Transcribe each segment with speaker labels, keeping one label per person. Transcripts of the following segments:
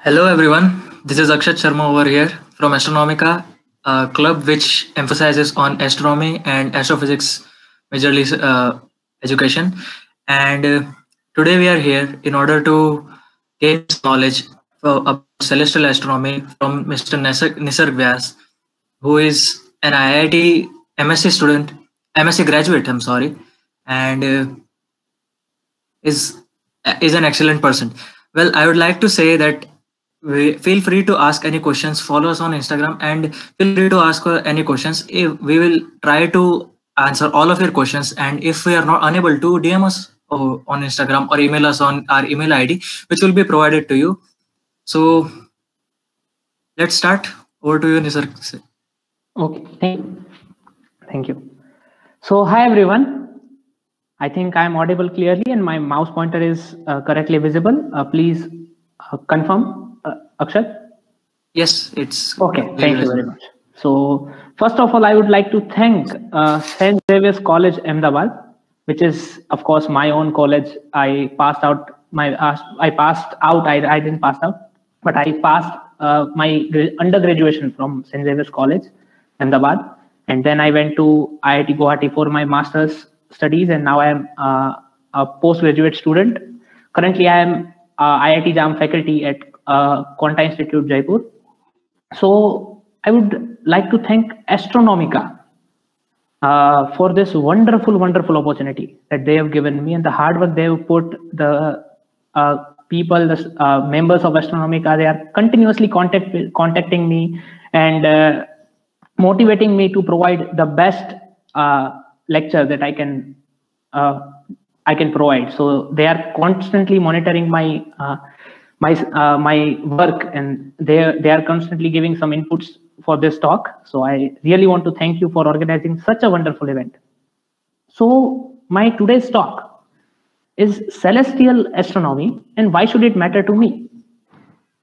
Speaker 1: Hello everyone, this is Akshat Sharma over here from Astronomica, a club which emphasizes on astronomy and astrophysics, majorly education. And today we are here in order to gain knowledge about celestial astronomy from Mr. Nisarg Vyas, who is an IIT MSc student, MSc graduate, I'm sorry, and is is an excellent person. Well, I would like to say that feel free to ask any questions. Follow us on Instagram and feel free to ask any questions. If we will try to answer all of your questions, and if we are not unable to, DM us on Instagram or email us on our email ID, which will be provided to you. So let's start. Over to you, Nisar.
Speaker 2: Okay, thank you. So, hi everyone. I think I'm audible clearly and my mouse pointer is correctly visible. Please confirm, Akshat.
Speaker 1: Yes, it's
Speaker 2: okay. Thank you very much. So, first of all, I would like to thank St. Xavier's College, Ahmedabad, which is, of course, my own college. I passed out. I didn't pass out, but I passed my undergraduation from St. Xavier's College, Ahmedabad, and then I went to IIT Guwahati for my master's studies, and now I am a postgraduate student. Currently, I am IIT JAM faculty at Quanta Institute, Jaipur. So I would like to thank Astronomica for this wonderful opportunity that they have given me, and the hard work they have put. The people, the members of Astronomica, they are continuously contacting me and motivating me to provide the best lecture that I can provide. So they are constantly monitoring my my work, and they are constantly giving some inputs for this talk. So I really want to thank you for organizing such a wonderful event. So my today's talk is celestial astronomy and why should it matter to me.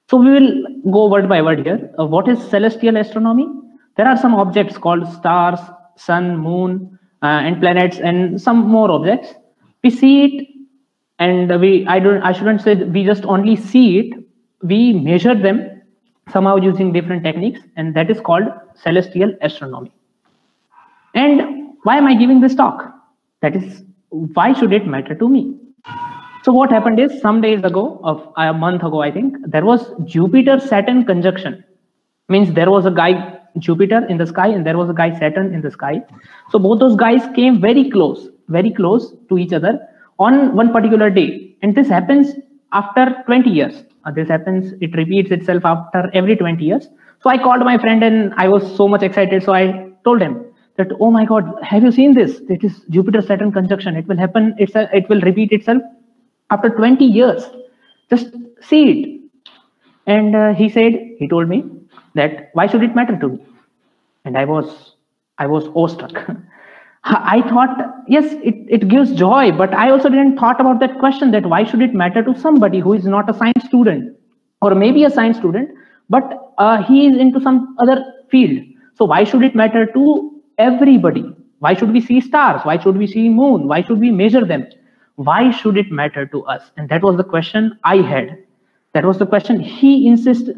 Speaker 2: So we will go word by word here. What is celestial astronomy? There are some objects called stars, sun, moon, and planets, and some more objects. We see it, and I shouldn't say we just only see it. We measure them somehow using different techniques, and that is called celestial astronomy. And why am I giving this talk? That is, why should it matter to me? So what happened is, some days ago, of a month ago, I think, there was Jupiter-Saturn conjunction. Means there was a guy Jupiter in the sky and there was a guy Saturn in the sky. So both those guys came very close to each other on one particular day. And this happens after 20 years. It repeats itself after every 20 years. So I called my friend and I was so much excited. So I told him that, oh my God, have you seen this? It is Jupiter-Saturn conjunction. It will happen. It will repeat itself after 20 years. Just see it. And he told me that why should it matter to me? And I was awestruck. I thought, yes, it gives joy, but I also didn't thought about that question, that why should it matter to somebody who is not a science student, or maybe a science student, but he is into some other field. So why should it matter to everybody? Why should we see stars? Why should we see moon? Why should we measure them? Why should it matter to us? And that was the question I had. That was the question he instilled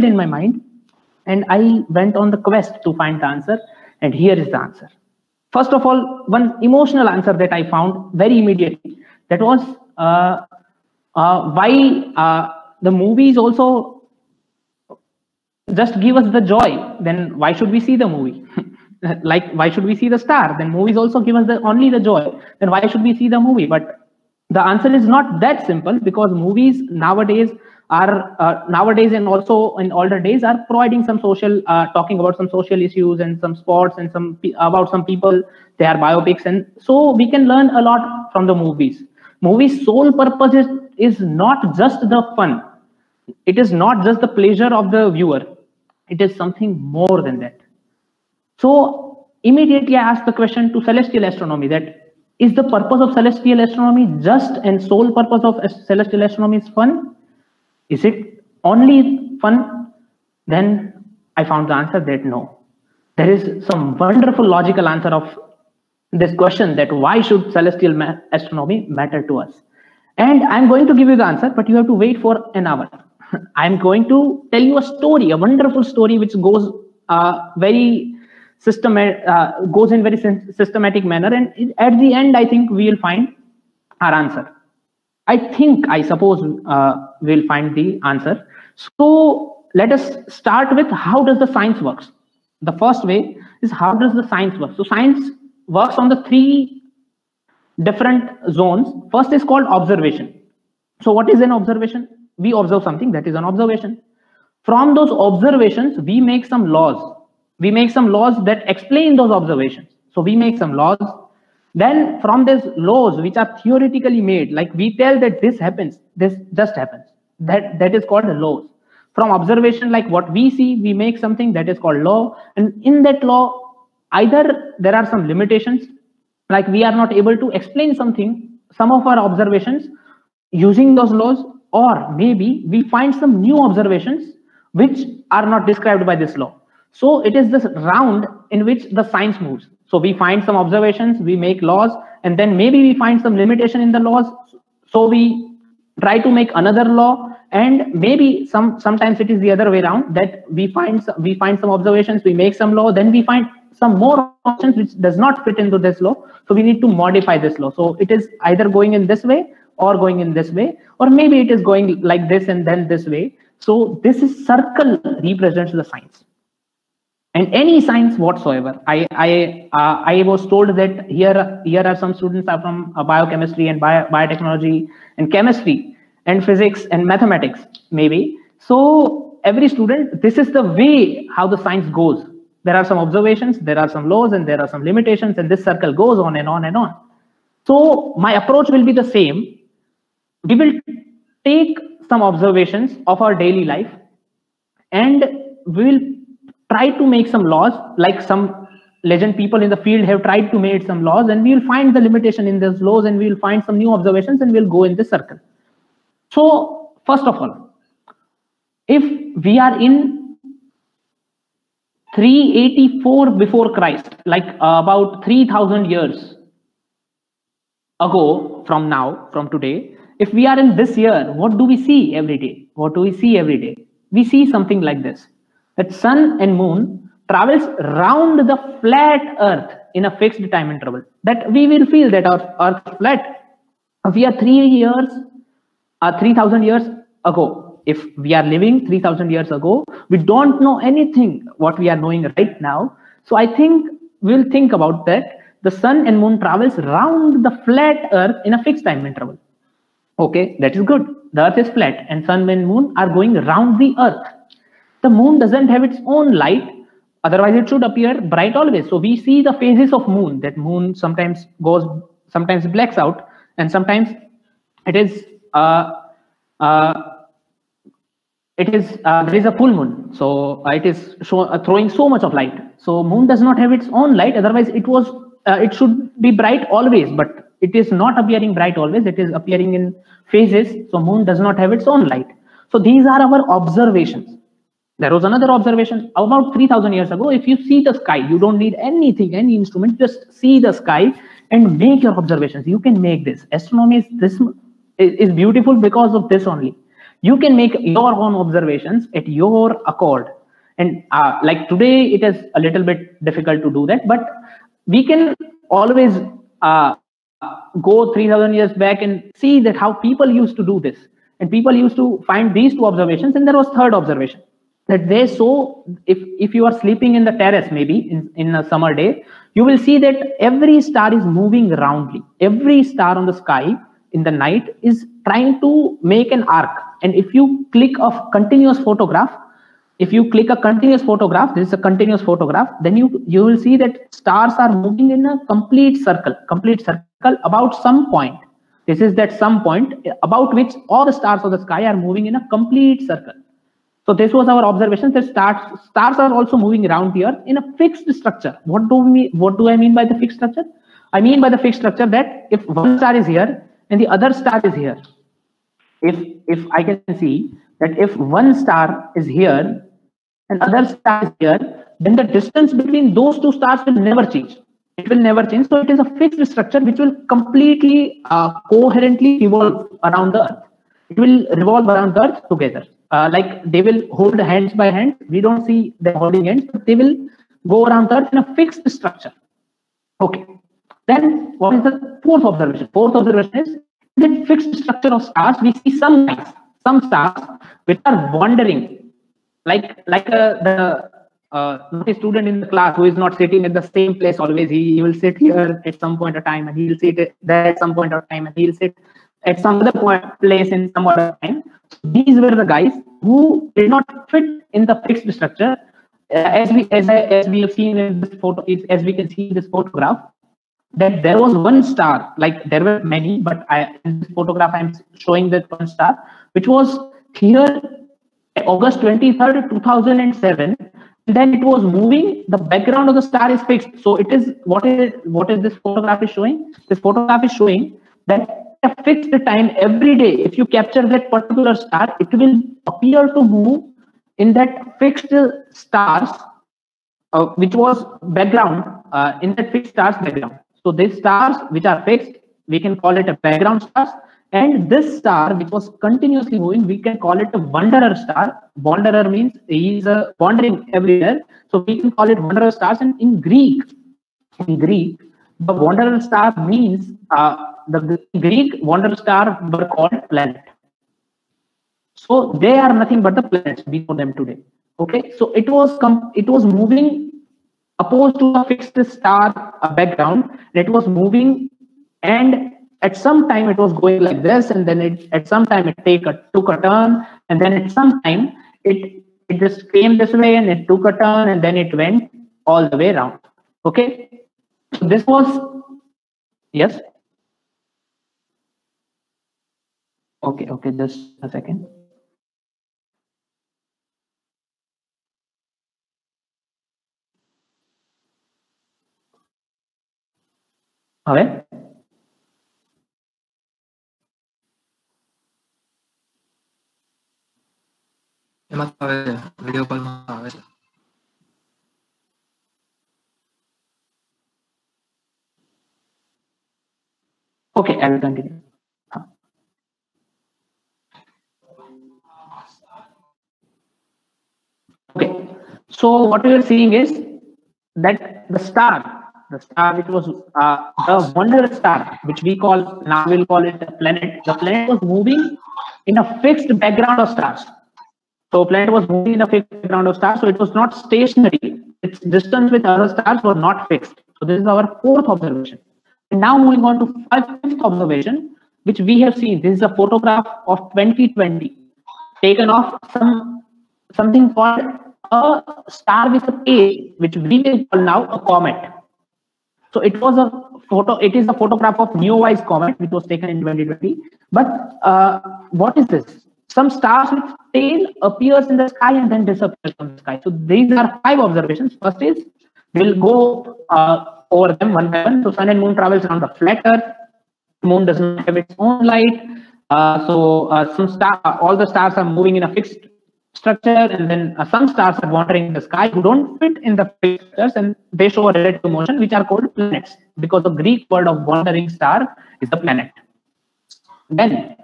Speaker 2: in my mind, and I went on the quest to find the answer. And here is the answer. First of all, one emotional answer that I found very immediately. That was why the movies also just give us the joy. Then why should we see the movie? Like, why should we see the star? Then movies also give us only the joy. Then why should we see the movie? But the answer is not that simple, because movies nowadays and also in older days are providing some social, talking about some social issues and some sports and about some people. They are biopics, and so we can learn a lot from the movies. Movies' sole purpose is not just the fun. It is not just the pleasure of the viewer. It is something more than that. So immediately I asked the question to celestial astronomy, that is the purpose of celestial astronomy just and sole purpose of celestial astronomy is fun? Is it only fun? Then I found the answer that no. There is some wonderful logical answer of this question, that why should celestial astronomy matter to us? And I'm going to give you the answer, but you have to wait for an hour. I'm going to tell you a story, a wonderful story, which goes very systematic, goes in very systematic manner. And at the end, I think we will find our answer. I suppose we'll find the answer. So let us start with how does the science works. The first way is how does the science work. So science works on the three different zones. First is called observation. So what is an observation? We observe something, that is an observation. From those observations, we make some laws. We make some laws that explain those observations. So we make some laws. Then from these laws, which are theoretically made, like we tell that this happens, this just happens. That is called laws. From observation, like what we see, we make something that is called law. And in that law, either there are some limitations, like we are not able to explain something, some of our observations using those laws, or maybe we find some new observations which are not described by this law. So it is this round in which the science moves. So we find some observations, we make laws, and then maybe we find some limitation in the laws. So we try to make another law, and maybe sometimes it is the other way around, that we find some observations, we make some law, then we find some more options which does not fit into this law. So we need to modify this law. So it is either going in this way or going in this way, or maybe it is going like this and then this way. So this is circle represents the science. And any science whatsoever. I was told that here are some students are from biochemistry and biotechnology and chemistry and physics and mathematics maybe. So every student, this is the way how the science goes. There are some observations, there are some laws, and there are some limitations, and this circle goes on and on and on. So my approach will be the same. We will take some observations of our daily life, and we will try to make some laws, like some legend people in the field have tried to make some laws, and we will find the limitation in those laws, and we will find some new observations, and we'll go in this circle. So first of all, if we are in 384 before Christ, like about 3,000 years ago from today, if we are in this year, what do we see every day? What do we see every day? We see something like this, that sun and moon travels round the flat earth in a fixed time interval, that we will feel that our earth is flat. If we are 3,000 years ago, if we are living 3,000 years ago, we don't know anything what we are knowing right now. So I think we'll think about that. The sun and moon travels round the flat earth in a fixed time interval. Okay, that is good. The earth is flat and sun and moon are going around the earth. The moon doesn't have its own light, otherwise it should appear bright always. So we see the phases of moon, that moon sometimes blacks out, and sometimes it is there is a full moon, so it is throwing so much of light. So moon does not have its own light, otherwise it should be bright always, but it is not appearing bright always, it is appearing in phases. So moon does not have its own light. So these are our observations. There was another observation about 3,000 years ago. If you see the sky, you don't need anything, any instrument, just see the sky and make your observations. You can make this. Astronomy is beautiful because of this only. You can make your own observations at your accord. And like today, it is a little bit difficult to do that, but we can always go 3,000 years back and see that how people used to do this. And people used to find these two observations, and there was third observation, that they saw, if you are sleeping in the terrace, maybe in a summer day, you will see that every star is moving roundly. Every star on the sky in the night is trying to make an arc. And if you click a continuous photograph, this is a continuous photograph, then you will see that stars are moving in a complete circle about some point. This is that some point about which all the stars of the sky are moving in a complete circle. So this was our observation, that stars are also moving around the earth in a fixed structure. What do I mean by the fixed structure? I mean by the fixed structure that if one star is here and the other star is here, if I can see that if one star is here and other star is here, then the distance between those two stars will never change. It will never change. So it is a fixed structure which will completely coherently revolve around the earth. It will revolve around the earth together. Like they will hold hands by hand. We don't see them holding hands, but they will go around the earth in a fixed structure. Okay. Then what is the fourth observation? Fourth observation is that fixed structure of stars. We see some lights, some stars which are wandering, like the not a student in the class who is not sitting at the same place always. He will sit here at some point of time, and he will sit there at some point of time, and he will sit at some other place in some other time. These were the guys who did not fit in the fixed structure, as we have seen in this photo. As we can see in this photograph, that there was one star. Like there were many, but in this photograph I'm showing that one star, which was here August 23rd, 2007. Then it was moving. The background of the star is fixed. So it is what is this photograph is showing? This photograph is showing that at a fixed time every day, if you capture that particular star, it will appear to move in that fixed stars, which was background in that fixed stars background. So these stars which are fixed, we can call it a background stars. And this star, which was continuously moving, we can call it a wanderer star. Wanderer means he is wandering everywhere. So we can call it wanderer stars. And in Greek, the wanderer star means the Greek wanderer star were called planet. So they are nothing but the planets. We know them today. Okay, so it was moving opposed to a fixed star background. It was moving, and at some time it was going like this, and then at some time it took a turn, and then at some time it just came this way and it took a turn, and then it went all the way around. Okay, so this was, yes. Okay, just a second. Okay.
Speaker 1: Video call માં આવે છે.
Speaker 2: Okay, I will continue. Okay, so what we are seeing is that the star which was the wanderer star, which we call, now we'll call it a planet. The planet was moving in a fixed background of stars. So planet was moving in a fixed background of stars, so it was not stationary. Its distance with other stars were not fixed. So this is our fourth observation. And now moving on to fifth observation, which we have seen. This is a photograph of 2020 taken off something called a star with a tail, which we will call now a comet. So it was a photo. It is a photograph of Neowise comet, which was taken in 2020. But what is this? Some stars with tail appears in the sky and then disappears from the sky. So these are 5 observations. First is, we'll go over them one by one. So sun and moon travels around the flat earth. Moon does not have its own light. All the stars are moving in a fixed structure, and then some stars are wandering in the sky who don't fit in the fixtures, and they show a relative motion, which are called planets, because the Greek word of wandering star is the planet. Then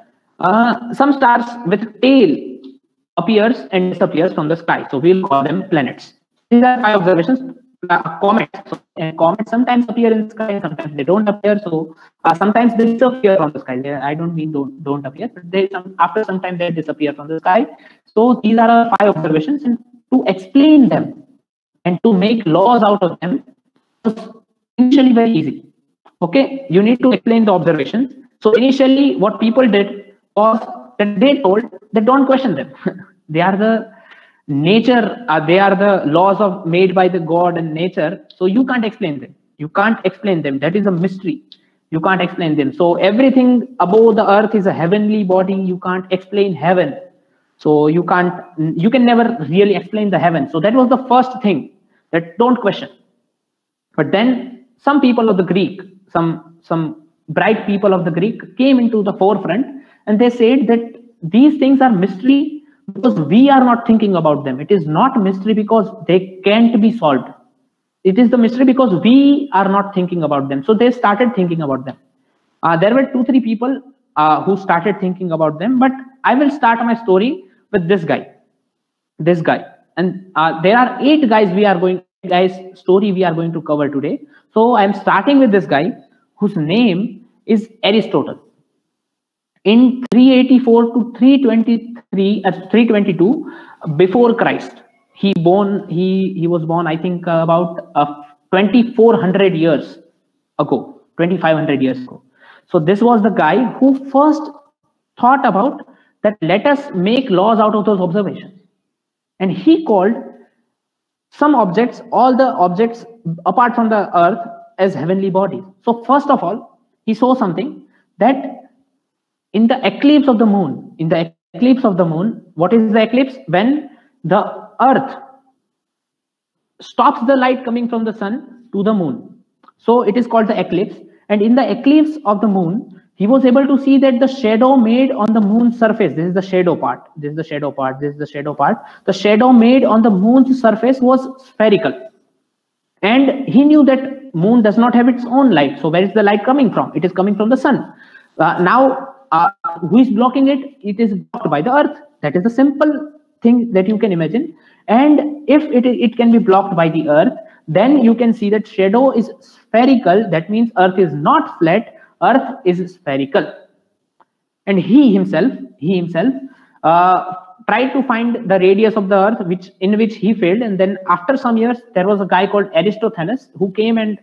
Speaker 2: some stars with tail appears and disappears from the sky, so we'll call them planets. These are 5 observations. Comets. So, comets sometimes appear in the sky, sometimes they don't appear. So sometimes they disappear from the sky. I don't mean don't appear, but after some time they disappear from the sky. So these are our 5 observations, and to explain them and to make laws out of them was initially very easy. Okay, you need to explain the observations. So initially what people did was that they told that don't question them. They are the nature, they are the laws made by the God and nature. So you can't explain them. You can't explain them. That is a mystery. You can't explain them. So everything above the earth is a heavenly body. You can't explain heaven. So you can never really explain the heaven. So that was the first thing, that don't question. But then some people of the Greek, some bright people of the Greek came into the forefront, and they said that these things are mystery because we are not thinking about them. It is not mystery because they can't be solved. it is the mystery because we are not thinking about them. So they started thinking about them. There were 2-3 people who started thinking about them, but I will start my story with this guy. And there are 8 guys story we are going to cover today. So I'm starting with this guy whose name is Aristotle. In 384 to 322 before Christ, he was born, I think, about 2400 years ago, 2500 years ago. So this was the guy who first thought about that, let us make laws out of those observations. And he called some objects, all the objects apart from the earth, as heavenly bodies. So first of all, he saw something, that in the eclipse of the moon, what is the eclipse? When the earth stops the light coming from the sun to the moon. So it is called the eclipse. And in the eclipse of the moon, he was able to see that the shadow made on the moon's surface, this is the shadow part, this is the shadow part, this is the shadow part. The shadow made on the moon's surface was spherical. And he knew that moon does not have its own light. So where is the light coming from? It is coming from the sun. Who is blocking it? It is blocked by the earth. That is the simple thing that you can imagine. And if it can be blocked by the earth, then you can see that shadow is spherical. That means earth is not flat, earth is spherical. And he himself tried to find the radius of the earth, in which he failed. And then after some years, there was a guy called Aristophanes who came and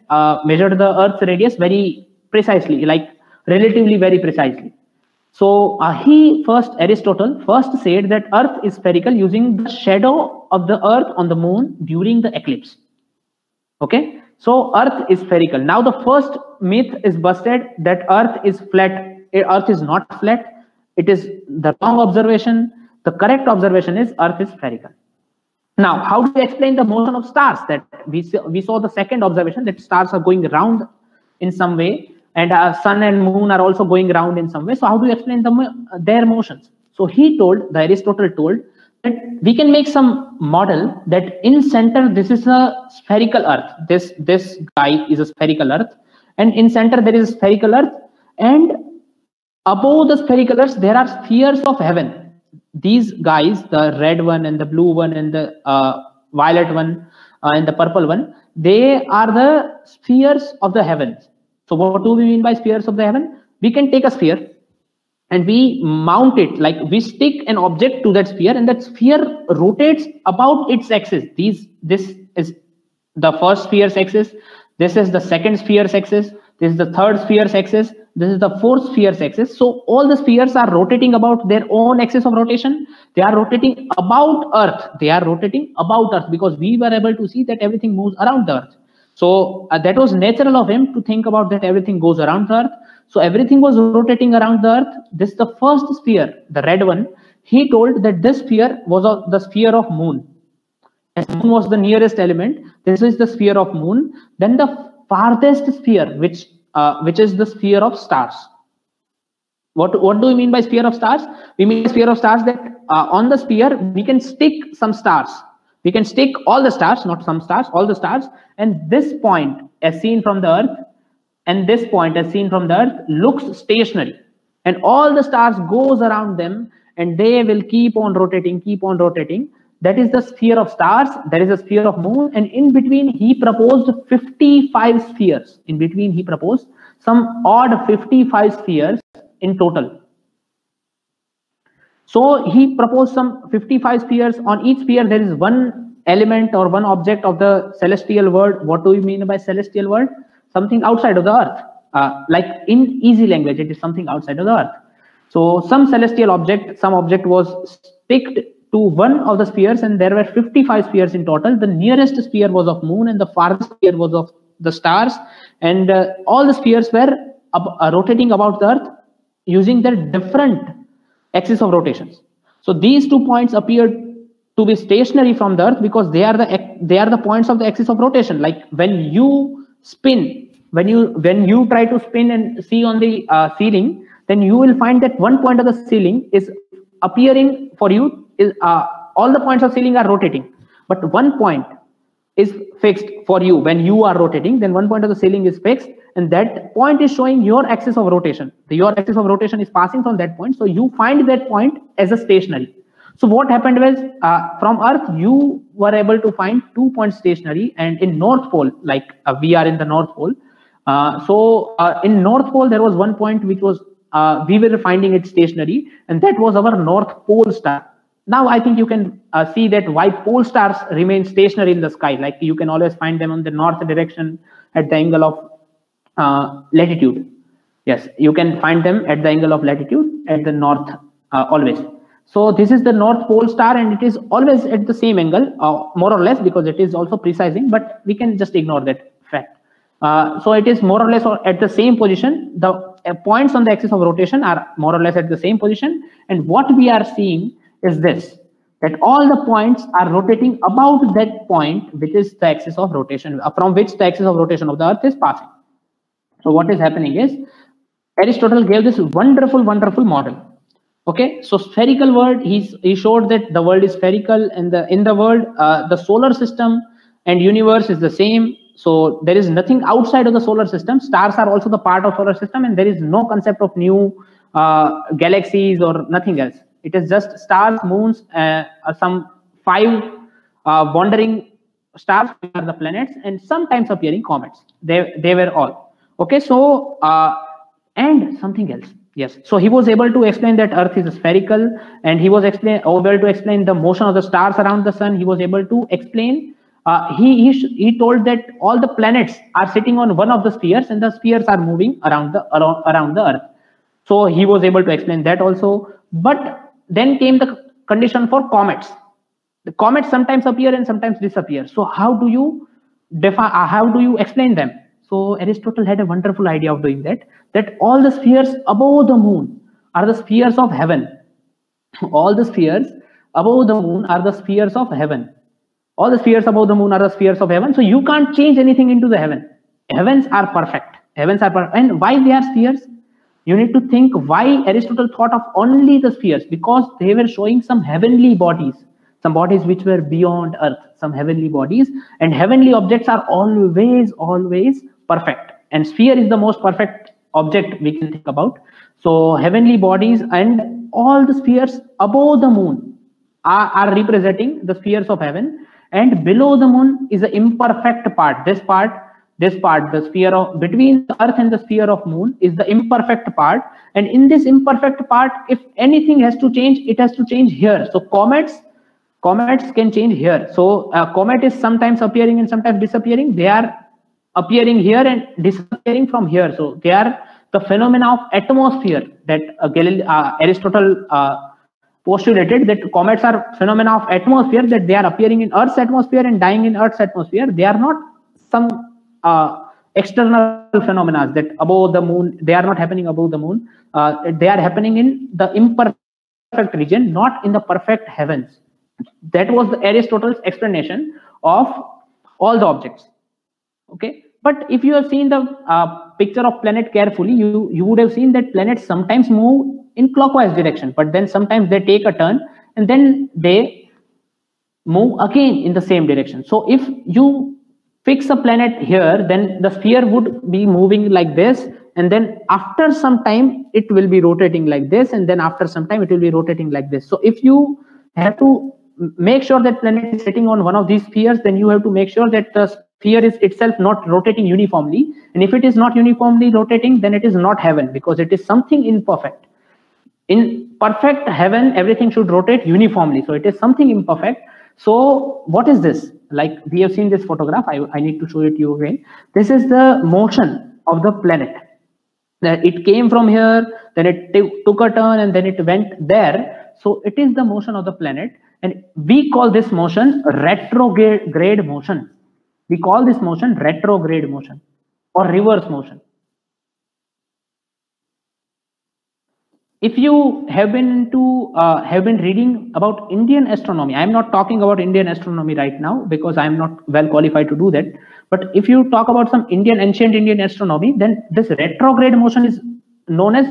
Speaker 2: measured the earth's radius very precisely, like relatively very precisely. So Aristotle first said that earth is spherical using the shadow of the earth on the moon during the eclipse. Okay, so earth is spherical. Now the first myth is busted, that earth is flat. Earth is not flat. It is the wrong observation. The correct observation is earth is spherical. Now, how do we explain the motion of stars? That we saw the second observation, that stars are going around in some way, and sun and moon are also going around in some way. So how do you explain their motions? So Aristotle told that we can make some model that in center, this is a spherical earth. This guy is a spherical earth, and in center there is a spherical earth, and above the spherical earth there are spheres of heaven. These guys, the red one and the blue one and the violet one and the purple one, they are the spheres of the heavens. So what do we mean by spheres of the heaven? We can take a sphere and we mount it, like we stick an object to that sphere, and that sphere rotates about its axis. This is the first sphere's axis, this is the second sphere's axis, this is the third sphere's axis, this is the fourth sphere's axis. So all the spheres are rotating about their own axis of rotation. They are rotating about earth. Because we were able to see that everything moves around the earth. So that was natural of him to think about that everything goes around the earth. So everything was rotating around the earth. This is the first sphere, the red one. He told that this sphere was the sphere of moon. As moon was the nearest element, this is the sphere of moon. Then the farthest sphere, which is the sphere of stars. What do we mean by sphere of stars? We mean sphere of stars that on the sphere we can stick some stars. We can stick all the stars, not some stars, all the stars. And this point as seen from the earth and this point as seen from the earth looks stationary. And all the stars goes around them and they will keep on rotating. That is the sphere of stars. That is the sphere of moon. And in between, he proposed 55 spheres. In between, he proposed some odd 55 spheres in total. So he proposed some 55 spheres. On each sphere, there is one element or one object of the celestial world. What do we mean by celestial world? Something outside of the earth. Like in easy language, it is something outside of the earth. So some celestial object, some object was sticked to one of the spheres, and there were 55 spheres in total. The nearest sphere was of moon and the farthest sphere was of the stars, and all the spheres were rotating about the earth using their different axis of rotations. So these 2 points appeared to be stationary from the earth because they are the points of the axis of rotation. Like when you spin, when you try to spin and see on the ceiling, then you will find that one point of the ceiling is appearing for you. All the points of ceiling are rotating, but one point is fixed for you when you are rotating, then one point of the ceiling is fixed, and that point is showing your axis of rotation. Your axis of rotation is passing from that point, so you find that point as a stationary. So what happened was, from Earth, you were able to find 2 points stationary, and in North Pole, like we are in the North Pole. In North Pole, there was one point which was, we were finding it stationary, and that was our North Pole star. Now I think you can see that why pole stars remain stationary in the sky. Like you can always find them on the north direction at the angle of latitude. Yes, you can find them at the angle of latitude at the north always. So this is the North Pole star, and it is always at the same angle, more or less, because it is also precising, but we can just ignore that fact. So it is more or less at the same position. The points on the axis of rotation are more or less at the same position, and what we are seeing is this, that all the points are rotating about that point, which is the axis of rotation, from which the axis of rotation of the Earth is passing. So what is happening is, Aristotle gave this wonderful model. Okay, so spherical world, he showed that the world is spherical, and in the world, the solar system and universe is the same. So there is nothing outside of the solar system. Stars are also the part of solar system, and there is no concept of new galaxies or nothing else. It is just stars, moons, some 5 wandering stars are the planets, and sometimes appearing comets. They were all. Okay, so and something else. Yes, so he was able to explain that Earth is spherical, and he was able to explain the motion of the stars around the sun. He was able to explain. He told that all the planets are sitting on one of the spheres, and the spheres are moving around the Earth. So he was able to explain that also. But then came the condition for comets. The comets sometimes appear and sometimes disappear. So how do you define? How do you explain them? So Aristotle had a wonderful idea of doing that. That all the spheres above the moon are the spheres of heaven. All the spheres above the moon are the spheres of heaven. All the spheres above the moon are the spheres of heaven. So you can't change anything into the heaven. Heavens are perfect. Heavens are perfect. And why they are spheres? You need to think why Aristotle thought of only the spheres, because they were showing some heavenly bodies, some bodies which were beyond Earth, some heavenly bodies, and heavenly objects are always perfect. And sphere is the most perfect object we can think about. So heavenly bodies and all the spheres above the moon are representing the spheres of heaven, and below the moon is the imperfect part. This part, the sphere of between the Earth and the sphere of moon is the imperfect part. And in this imperfect part, if anything has to change, it has to change here. So comets can change here. So a comet is sometimes appearing and sometimes disappearing. They are appearing here and disappearing from here. So they are the phenomena of atmosphere that Aristotle postulated, that comets are phenomena of atmosphere, that they are appearing in Earth's atmosphere and dying in Earth's atmosphere. They are not some external phenomena that above the moon, they are not happening above the moon. They are happening in the imperfect region, not in the perfect heavens. That was Aristotle's explanation of all the objects. Okay, but if you have seen the picture of planet carefully, you would have seen that planets sometimes move in clockwise direction, but then sometimes they take a turn and then they move again in the same direction. So if you fix a planet here, then the sphere would be moving like this, and then after some time it will be rotating like this, and then after some time it will be rotating like this. So if you have to make sure that planet is sitting on one of these spheres, then you have to make sure that the sphere is itself not rotating uniformly. And if it is not uniformly rotating, then it is not heaven, because it is something imperfect. In perfect heaven, everything should rotate uniformly. So it is something imperfect. So what is this? Like we have seen this photograph. I need to show it to you again. This is the motion of the planet. It came from here, then it took a turn, and then it went there. So it is the motion of the planet. And we call this motion retrograde motion. We call this motion retrograde motion or reverse motion. If you have been reading about Indian astronomy, I'm not talking about Indian astronomy right now because I'm not well qualified to do that. But if you talk about some ancient Indian astronomy, then this retrograde motion is known as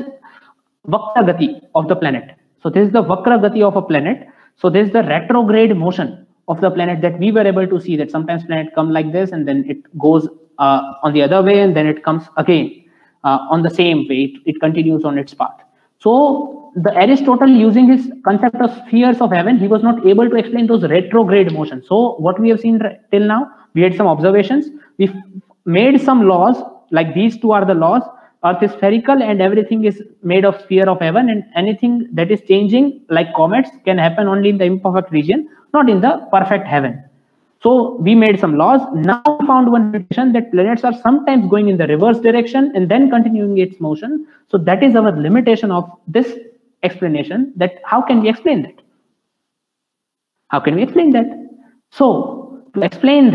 Speaker 2: Vakragati of the planet. So this is the Vakragati of a planet. So this is the retrograde motion of the planet that we were able to see, that sometimes planet come like this and then it goes on the other way and then it comes again on the same way. It continues on its path. So the Aristotle, using his concept of spheres of heaven, he was not able to explain those retrograde motions. So what we have seen till now, we had some observations, we made some laws, like these two are the laws. Earth is spherical and everything is made of sphere of heaven, and anything that is changing like comets can happen only in the imperfect region, not in the perfect heaven. So we made some laws. Now we found one limitation, that planets are sometimes going in the reverse direction and then continuing its motion. So that is our limitation of this explanation, that how can we explain that? How can we explain that? So to explain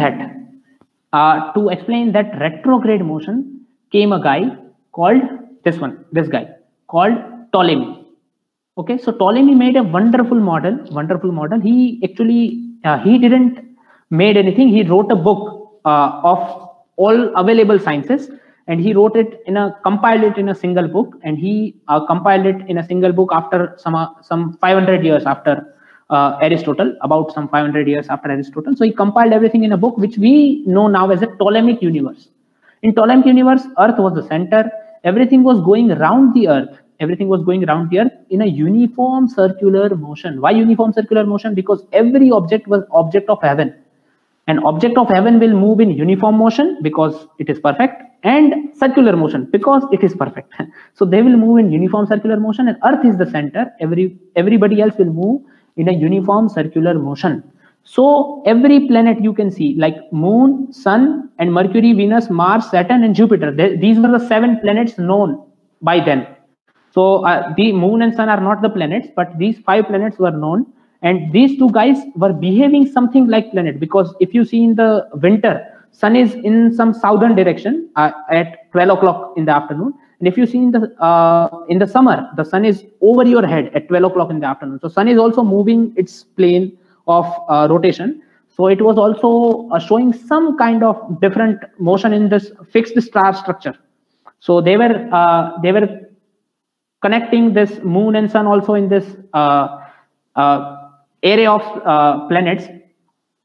Speaker 2: that retrograde motion came a guy called this guy called Ptolemy. Okay, so Ptolemy made a wonderful model. He actually he didn't made anything. He wrote a book of all available sciences, and he compiled it in a single book, and he compiled it in a single book after some 500 years after Aristotle, about some 500 years after Aristotle. So he compiled everything in a book which we know now as a Ptolemaic universe. In Ptolemaic universe, Earth was the center. Everything was going around the Earth. Everything was going around the Earth in a uniform circular motion. Why uniform circular motion? Because every object was object of heaven. An object of heaven will move in uniform motion because it is perfect, and circular motion because it is perfect. So they will move in uniform circular motion, and Earth is the center. Everybody else will move in a uniform circular motion. So every planet you can see, like Moon, Sun, and Mercury, Venus, Mars, Saturn, and Jupiter. These were the 7 planets known by then. So the Moon and Sun are not the planets, but these 5 planets were known. And these 2 guys were behaving something like planet, because if you see in the winter, Sun is in some southern direction at 12 o'clock in the afternoon. And if you see in the summer, the Sun is over your head at 12 o'clock in the afternoon. So Sun is also moving its plane of rotation. So it was also showing some kind of different motion in this fixed star structure. So they were connecting this Moon and Sun also in this array of planets.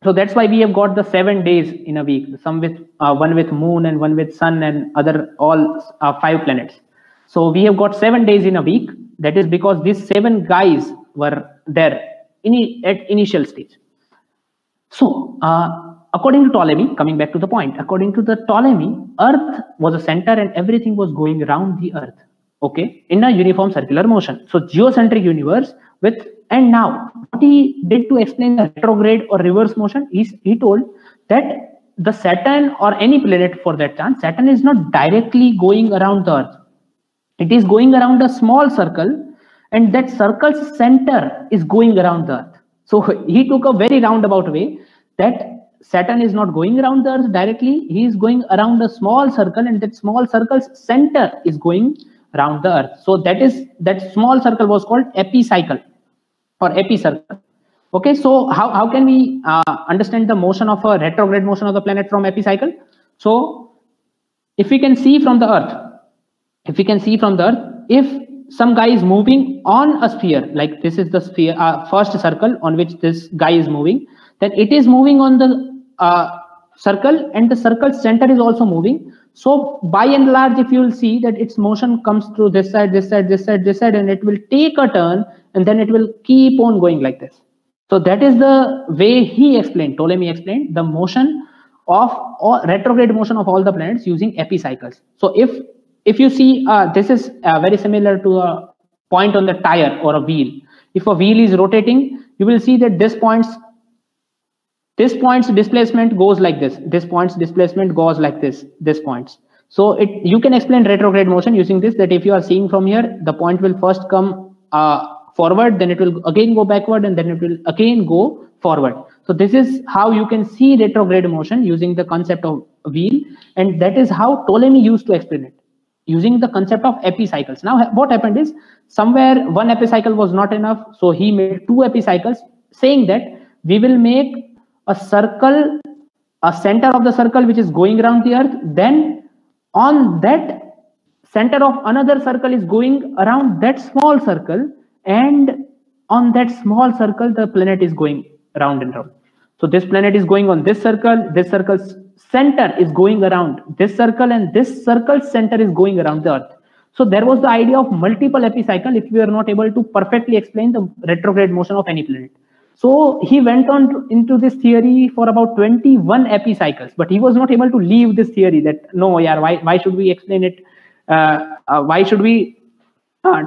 Speaker 2: So that's why we have got the 7 days in a week, some with one with Moon and one with Sun and other all 5 planets. So we have got 7 days in a week. That is because these 7 guys were there at initial stage. So according to Ptolemy, coming back to the point, according to the Ptolemy, Earth was a center and everything was going around the Earth, okay, in a uniform circular motion. So geocentric universe with. And now, what he did to explain the retrograde or reverse motion is he told that the Saturn, or any planet for that chance, Saturn is not directly going around the Earth. It is going around a small circle, and that circle's center is going around the Earth. So he took a very roundabout way that Saturn is not going around the Earth directly. He is going around a small circle, and that small circle's center is going around the Earth. So that small circle was called epicycle or epicircle. Okay, so how can we understand the motion of a retrograde motion of the planet from epicycle? So if we can see from the Earth, if some guy is moving on a sphere, like this is the sphere, first circle on which this guy is moving, then it is moving on the circle, and the circle's center is also moving. So by and large, if you will see that its motion comes through this side, this side, this side, this side, and it will take a turn, and then it will keep on going like this. So that is the way he explained, Ptolemy explained the motion of retrograde motion of all the planets using epicycles. So if you see, this is very similar to a point on the tire or a wheel. If a wheel is rotating, you will see that this point's displacement goes like this. This point's displacement goes like this points. So you can explain retrograde motion using this, that if you are seeing from here, the point will first come forward, then it will again go backward, and then it will again go forward. So this is how you can see retrograde motion using the concept of wheel, and that is how Ptolemy used to explain it, using the concept of epicycles. Now what happened is, somewhere one epicycle was not enough, so he made 2 epicycles, saying that we will make a circle, a center of the circle which is going around the Earth, then on that center of another circle is going around that small circle, and on that small circle the planet is going round and round. So this planet is going on this circle's center is going around this circle, and this circle's center is going around the Earth. So there was the idea of multiple epicycle if we are not able to perfectly explain the retrograde motion of any planet. So he went on into this theory for about 21 epicycles, but he was not able to leave this theory that no, yeah, why should we explain it? Why should we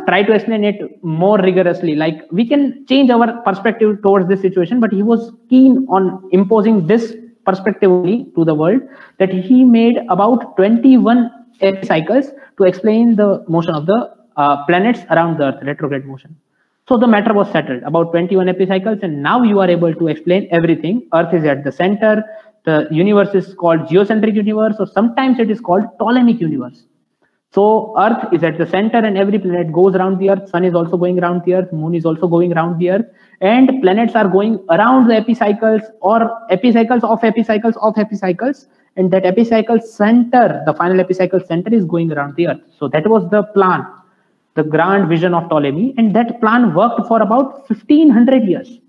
Speaker 2: try to explain it more rigorously? Like we can change our perspective towards this situation, but he was keen on imposing this perspective to the world, that he made about 21 epicycles to explain the motion of the planets around the Earth, retrograde motion. So the matter was settled, about 21 epicycles, and now you are able to explain everything. Earth is at the center. The universe is called geocentric universe, or sometimes it is called Ptolemaic universe. So Earth is at the center, and every planet goes around the Earth. Sun is also going around the Earth. Moon is also going around the Earth, and planets are going around the epicycles, or epicycles of epicycles of epicycles, and that epicycle center, the final epicycle center, is going around the Earth. So that was the plan, the grand vision of Ptolemy, and that plan worked for about 1500 years.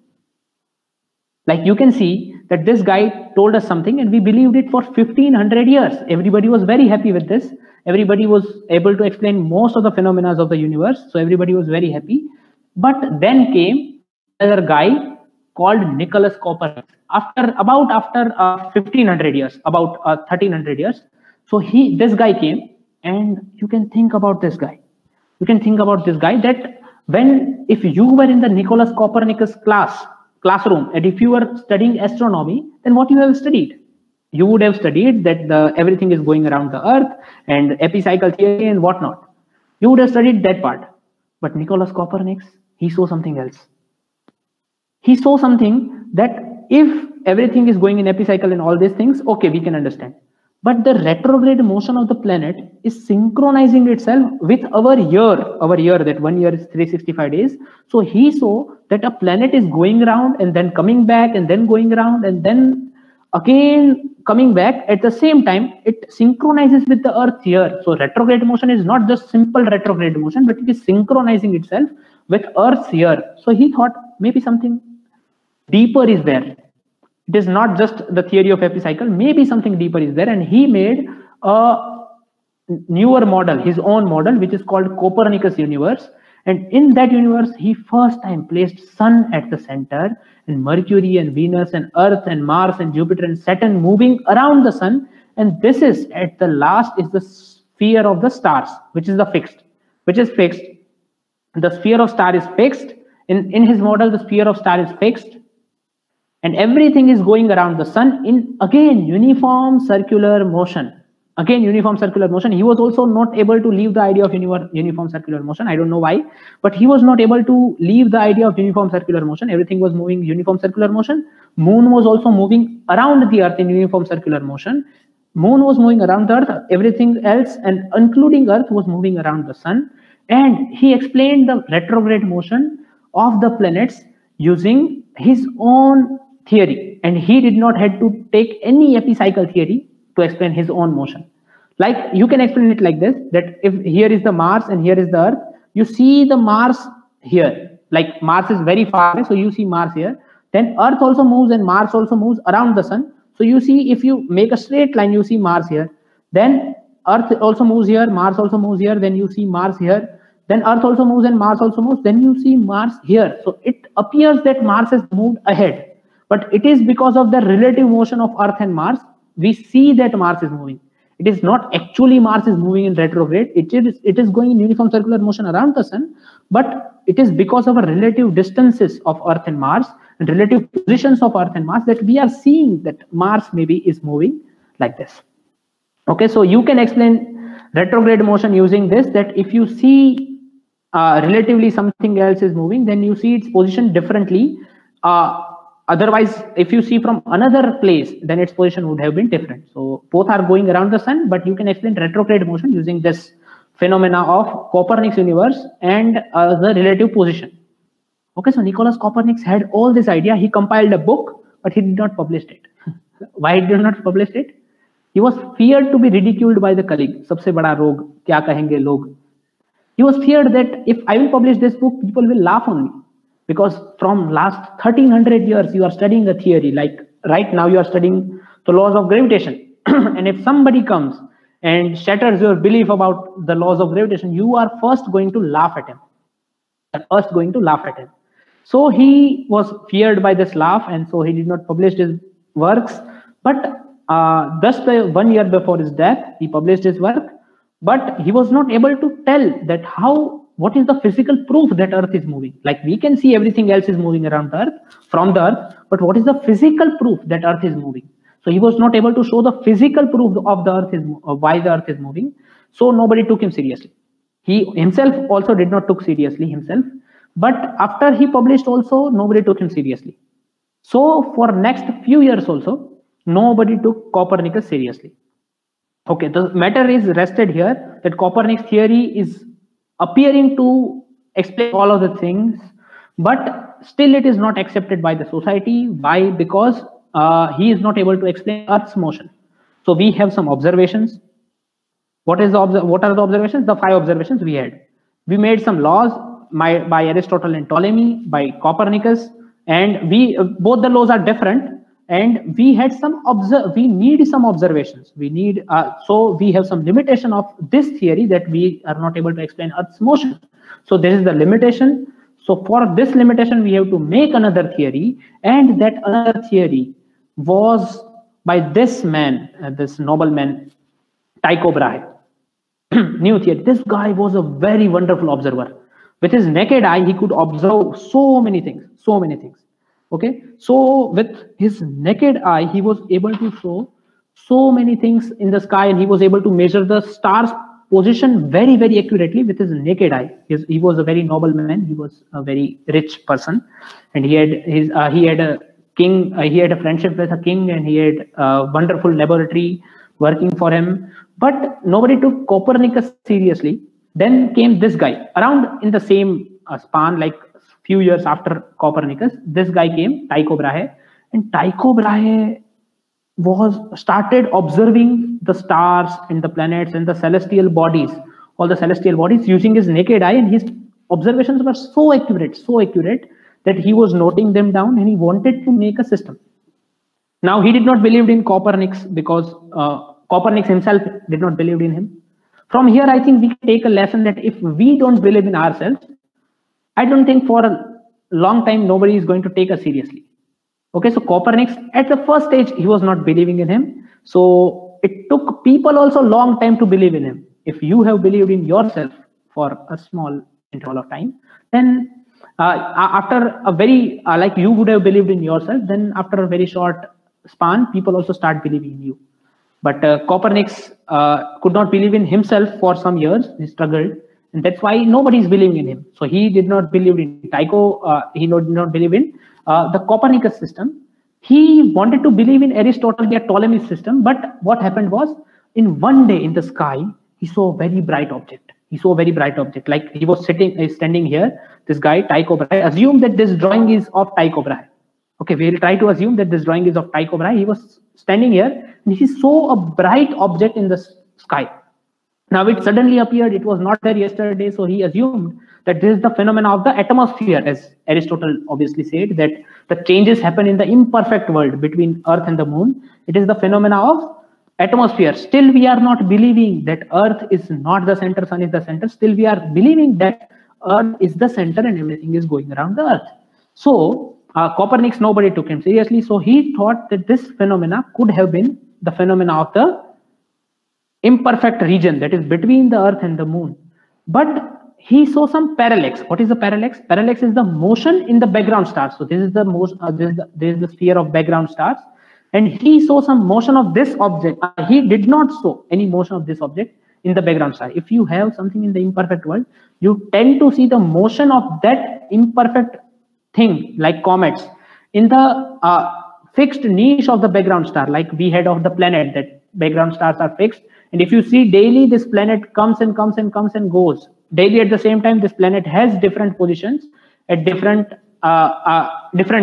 Speaker 2: Like you can see that this guy told us something and we believed it for 1500 years. Everybody was very happy with this. Everybody was able to explain most of the phenomena of the universe. So everybody was very happy. But then came another guy called Nicholas Copernicus after 1500 years, about 1300 years. So this guy came, and you can think about this guy. You can think about this guy that if you were in the Nicholas Copernicus classroom, and if you were studying astronomy, then what you have studied? You would have studied that everything is going around the Earth and epicycle theory and whatnot. You would have studied that part. But Nicholas Copernicus, he saw something else. He saw something that if everything is going in epicycle and all these things, okay, we can understand. But the retrograde motion of the planet is synchronizing itself with our year, that 1 year is 365 days. So he saw that a planet is going around and then coming back and then going around and then again coming back. At the same time, it synchronizes with the Earth year. So retrograde motion is not just simple retrograde motion, but it is synchronizing itself with Earth's year. So he thought maybe something deeper is there. It is not just the theory of epicycle, maybe something deeper is there, and he made a newer model, his own model, which is called Copernicus universe. And in that universe, he first time placed Sun at the center, and Mercury and Venus and Earth and Mars and Jupiter and Saturn moving around the Sun. And this is at the last is the sphere of the stars, which is fixed. The sphere of star is fixed. In his model, the sphere of star is fixed. And everything is going around the Sun in, again, uniform circular motion. He was also not able to leave the idea of uniform circular motion. I don't know why, but he was not able to leave the idea of uniform circular motion. Everything was moving uniform circular motion. Moon was also moving around the Earth in uniform circular motion. Moon was moving around the Earth. Everything else, and including Earth, was moving around the Sun. And he explained the retrograde motion of the planets using his own theory, and he did not have to take any epicycle theory to explain his own motion. Like you can explain it like this, that if here is the Mars and here is the Earth, you see the Mars here, like Mars is very far away, so you see Mars here. Then Earth also moves and Mars also moves around the Sun. So you see, if you make a straight line, you see Mars here. Then Earth also moves here, Mars also moves here, then you see Mars here. Then Earth also moves and Mars also moves, then you see Mars here. So it appears that Mars has moved ahead. But it is because of the relative motion of Earth and Mars, we see that Mars is moving. It is not actually Mars is moving in retrograde. It is going in uniform circular motion around the Sun, but it is because of a relative distances of Earth and Mars and relative positions of Earth and Mars that we are seeing that Mars maybe is moving like this. Okay, so you can explain retrograde motion using this, that if you see relatively something else is moving, then you see its position differently. Otherwise, if you see from another place, then its position would have been different. So both are going around the Sun, but you can explain retrograde motion using this phenomena of Copernicus universe and the relative position. Okay, so Nicholas Copernicus had all this idea. He compiled a book, but he did not publish it. Why he did not publish it? He was feared to be ridiculed by the colleague. सबसे बड़ा रोग, क्या कहेंगे लोग? He was feared that if I will publish this book, people will laugh on me. because from last 1300 years you are studying a theory. Like right now you are studying the laws of gravitation. And if somebody comes and shatters your belief about the laws of gravitation, you are first going to laugh at him. So he was feared by this laugh, and so he did not publish his works. But just 1 year before his death, he published his work. But he was not able to tell that what is the physical proof that Earth is moving. Like we can see everything else is moving around the Earth, from the Earth, but what is the physical proof that Earth is moving? So he was not able to show the physical proof of the Earth why the Earth is moving. So nobody took him seriously. He himself also did not took seriously himself. But after he published also, nobody took him seriously. So for next few years also, nobody took Copernicus seriously. Okay, the matter is rested here that Copernicus theory is appearing to explain all of the things, but still it is not accepted by the society. Why? Because he is not able to explain Earth's motion. So we have some observations. What are the observations? The 5 observations we had. We made some laws by Aristotle and Ptolemy, by Copernicus, and both the laws are different. And we had we need some observations. So we have some limitation of this theory that we are not able to explain Earth's motion. So this is the limitation. So for this limitation, we have to make another theory, and that another theory was by this man, this nobleman, Tycho Brahe. New theory. This guy was a very wonderful observer. With his naked eye, he could observe so many things. Okay, so with his naked eye, he was able to show so many things in the sky, and he was able to measure the stars' position very, very accurately with his naked eye. He was a very noble man. He was a very rich person, and he had a king. He had a friendship with a king, and he had a wonderful laboratory working for him. But nobody took Copernicus seriously. Then came this guy around in the same span, like few years after Copernicus. This guy came, Tycho Brahe, and Tycho Brahe started observing the stars and the planets and the celestial bodies, all the celestial bodies, using his naked eye, and his observations were so accurate that he was noting them down, and he wanted to make a system. Now he did not believe in Copernicus because Copernicus himself did not believe in him. From here, I think we can take a lesson that if we don't believe in ourselves, I don't think for a long time nobody is going to take us seriously. Okay, so Copernicus at the first stage, he was not believing in him. So it took people also a long time to believe in him. If you have believed in yourself for a small interval of time, then after a very like you would have believed in yourself, then after a very short span, people also start believing in you. But Copernicus could not believe in himself for some years. He struggled, and that's why nobody is believing in him. So he did not believe in Tycho. He did not believe in the Copernicus system. He wanted to believe in Aristotle or Ptolemy's system. But what happened was, in one day in the sky, he saw a very bright object. Like he was standing here. This guy, Tycho Brahe, assumed that this drawing is of Tycho Brahe. Okay, we will try to assume that this drawing is of Tycho Brahe. He was standing here, and he saw a bright object in the sky. Now it suddenly appeared. It was not there yesterday, so he assumed that this is the phenomena of the atmosphere, as Aristotle obviously said, that the changes happen in the imperfect world between Earth and the Moon. It is the phenomena of atmosphere. Still, we are not believing that Earth is not the center, Sun is the center. Still, we are believing that Earth is the center and everything is going around the Earth. So Copernicus, nobody took him seriously. So he thought that this phenomena could have been the phenomena of the imperfect region that is between the Earth and the Moon. But he saw some parallax. What is the parallax? Parallax is the motion in the background stars. So this is the this is the sphere of background stars, and he saw some motion of this object. He did not saw any motion of this object in the background star. If you have something in the imperfect world, you tend to see the motion of that imperfect thing, like comets, in the fixed niche of the background star, like we had of the planet, that background stars are fixed. And if you see daily, this planet comes and goes. Daily at the same time, this planet has different positions at different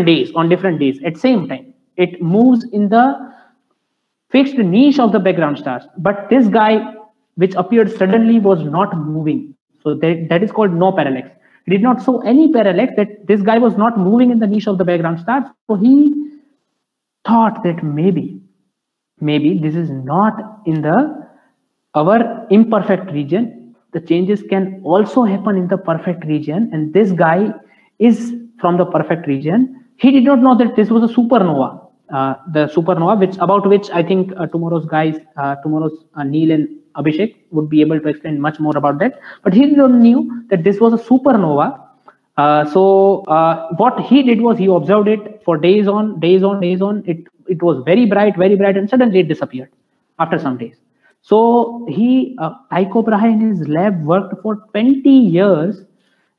Speaker 2: days, on different days. At same time, it moves in the fixed niche of the background stars. But this guy, which appeared suddenly, was not moving. So that is called no parallax. He did not show any parallax, that this guy was not moving in the niche of the background stars. So he thought that maybe this is not in our imperfect region. The changes can also happen in the perfect region, and this guy is from the perfect region. He did not know that this was a supernova. The supernova, about which I think tomorrow's Neil and Abhishek would be able to explain much more about that. But he didn't knew that this was a supernova. So what he did was he observed it for days on. It was very bright, and suddenly it disappeared after some days. So Tycho Brahe in his lab worked for 20 years,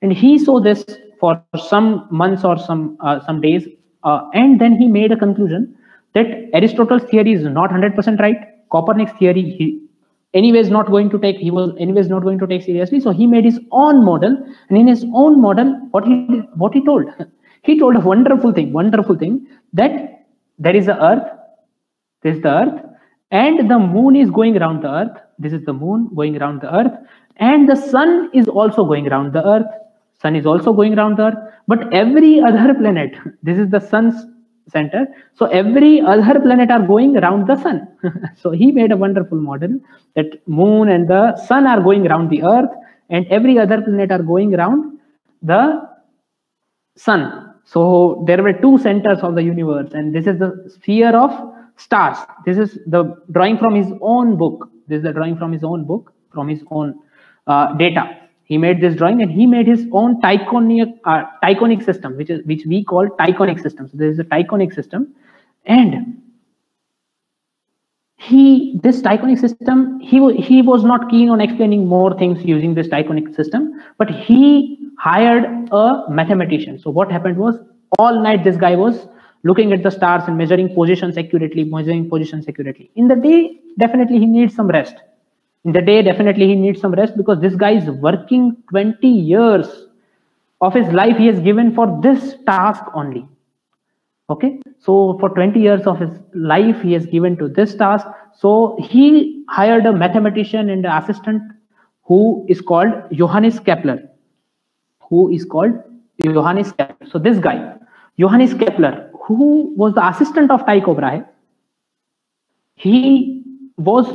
Speaker 2: and he saw this for some months or some days. And then he made a conclusion that Aristotle's theory is not 100% right. Copernicus' theory, he was not going to take seriously. So he made his own model, and in his own model, what he told a wonderful thing, that there is the Earth, and the moon is going around the Earth. This is the moon going around the Earth, and the sun is also going around the Earth. But every other planet, this is the sun's center, so every other planet are going around the sun. So he made a wonderful model that moon and the sun are going around the Earth, and every other planet are going around the sun. So there were two centers of the universe, and this is the sphere of stars. This is the drawing from his own book. From his own data. He made this drawing, and he made his own Tychonic system, which we call Tychonic system. So there is a Tychonic system, and this Tychonic system, he was not keen on explaining more things using this Tychonic system, but he hired a mathematician. So what happened was, all night this guy was looking at the stars and measuring positions accurately. In the day, definitely he needs some rest. Because this guy is working 20 years of his life he has given for this task only. Okay, so for 20 years of his life he has given to this task. So he hired a mathematician and an assistant who is called Johannes Kepler. So this guy, Johannes Kepler, who was the assistant of Tycho Brahe, he was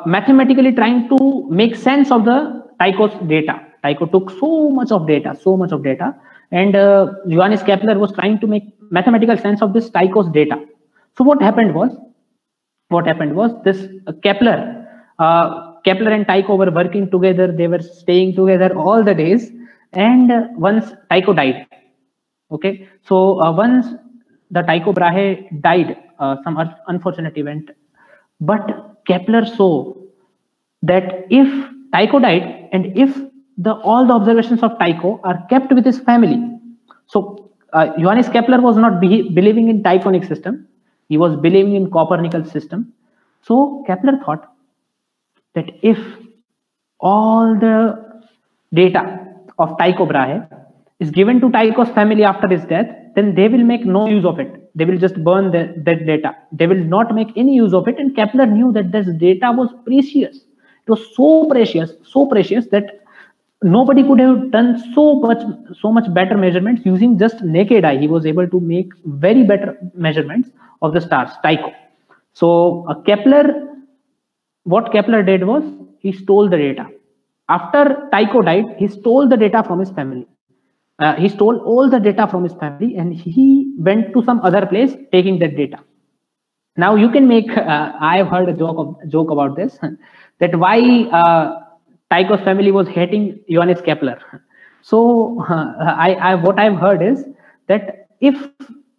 Speaker 2: mathematically trying to make sense of the Tycho's data. Tycho took so much of data, and Johannes Kepler was trying to make mathematical sense of this Tycho's data. So what happened was this Kepler and Tycho were working together. They were staying together all the days, and once Tycho died. Okay, so once the Tycho Brahe died, some unfortunate event, but Kepler saw that if Tycho died, and if all the observations of Tycho are kept with his family, so Johannes Kepler was not believing in Tychonic system, he was believing in Copernican system. So Kepler thought that if all the data of Tycho Brahe is given to Tycho's family after his death, then they will make no use of it. They will just burn that data. They will not make any use of it. And Kepler knew that this data was precious. It was so precious that nobody could have done so much better measurements using just naked eye. He was able to make very better measurements of the stars, Tycho. So what Kepler did was, he stole the data. After Tycho died, he stole the data from his family. He stole all the data from his family, and he went to some other place taking that data. Now you can make, I have heard a joke about this, that why Tycho's family was hating Johannes Kepler. So what I've heard is that if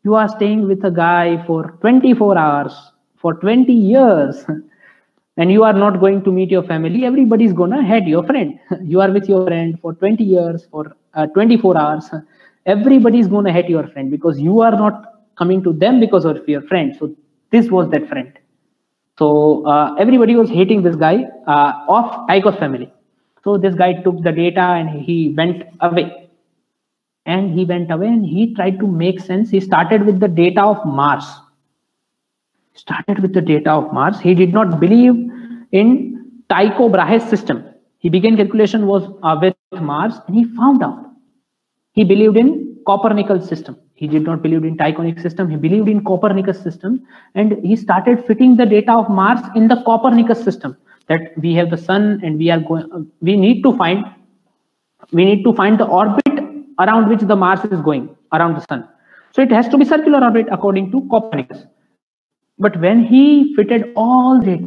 Speaker 2: you are staying with a guy for 24 hours, for 20 years, and you are not going to meet your family, everybody's gonna hate your friend. You are with your friend for 20 years, for 24 hours, everybody's gonna hate your friend because you are not coming to them because of your friend. So this was that friend. So everybody was hating this guy of Tycho's family. So this guy took the data and he went away. And he tried to make sense. He started with the data of Mars. He did not believe in Tycho Brahe's system. He began calculation was with Mars, and he found out he believed in Copernicus system. He did not believe in Tychonic system. He believed in Copernicus system, and he started fitting the data of Mars in the Copernicus system. That we have the sun, and we are going. We need to find the orbit around which the Mars is going around the sun. So it has to be circular orbit according to Copernicus. But when he fitted all the,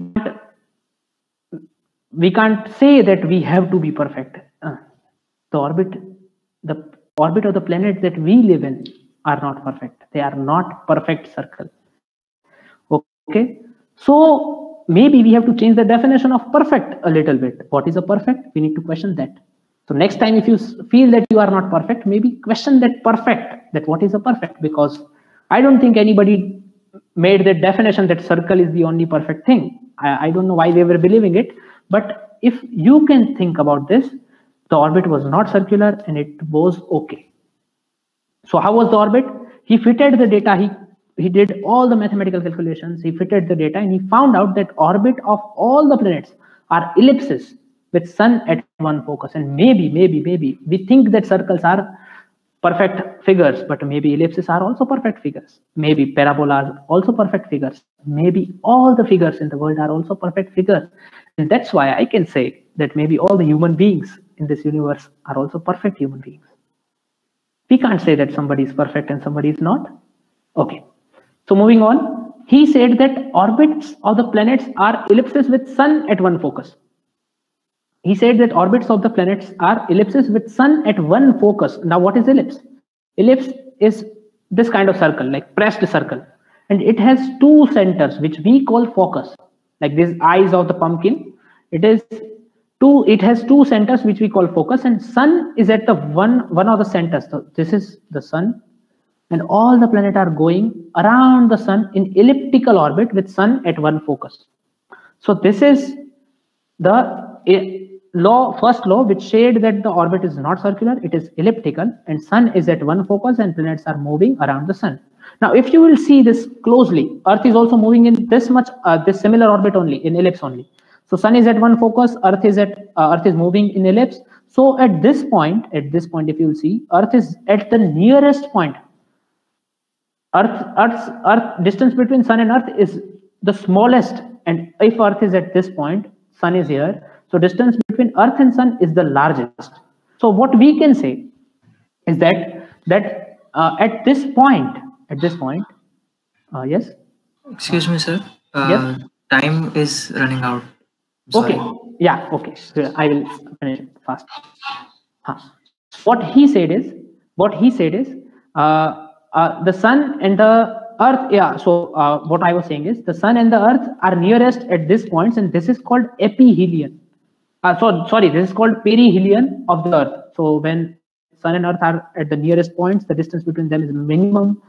Speaker 2: we can't say that we have to be perfect. The orbit of the planets that we live in are not perfect. They are not perfect circle. Okay, so maybe we have to change the definition of perfect a little bit. What is a perfect? We need to question that. So next time, if you feel that you are not perfect, maybe question that perfect, that what is a perfect? Because I don't think anybody made that definition that circle is the only perfect thing. I don't know why they were believing it, but if you can think about this, the orbit was not circular and it was okay. So how was the orbit? He fitted the data, he did all the mathematical calculations, he fitted the data, and he found out that orbit of all the planets are ellipses with sun at one focus. And maybe we think that circles are perfect figures, but maybe ellipses are also perfect figures. Maybe parabola are also perfect figures. Maybe all the figures in the world are also perfect figures. And that's why I can say that maybe all the human beings in this universe are also perfect human beings. We can't say that somebody is perfect and somebody is not. Okay. So moving on, he said that orbits of the planets are ellipses with sun at one focus. He said that orbits of the planets are ellipses with sun at one focus. Now, what is ellipse? Ellipse is this kind of circle, like pressed circle. And it has two centers, which we call focus, like these eyes of the pumpkin. It has two centers, which we call focus, and sun is at the one of the centers. So this is the sun, and all the planets are going around the sun in elliptical orbit with sun at one focus. So this is the first law, which said that the orbit is not circular, it is elliptical, and sun is at one focus and planets are moving around the sun. Now, if you will see this closely, Earth is also moving in this similar orbit only, in ellipse only. So sun is at one focus, Earth is moving in ellipse. So at this point, if you will see, Earth is at the nearest point. Earth distance between sun and Earth is the smallest, and if Earth is at this point, sun is here. So distance between Earth and sun is the largest. So what we can say is that at this point, yes.
Speaker 1: Excuse me, sir.
Speaker 2: Yes.
Speaker 1: Time is running out. Sorry.
Speaker 2: Okay. Yeah. Okay. So I will finish it fast. What he said is the sun and the Earth. Yeah. So what I was saying is the sun and the Earth are nearest at this point, and this is called ephelion. This is called perihelion of the Earth. So when sun and Earth are at the nearest points, the distance between them is minimum.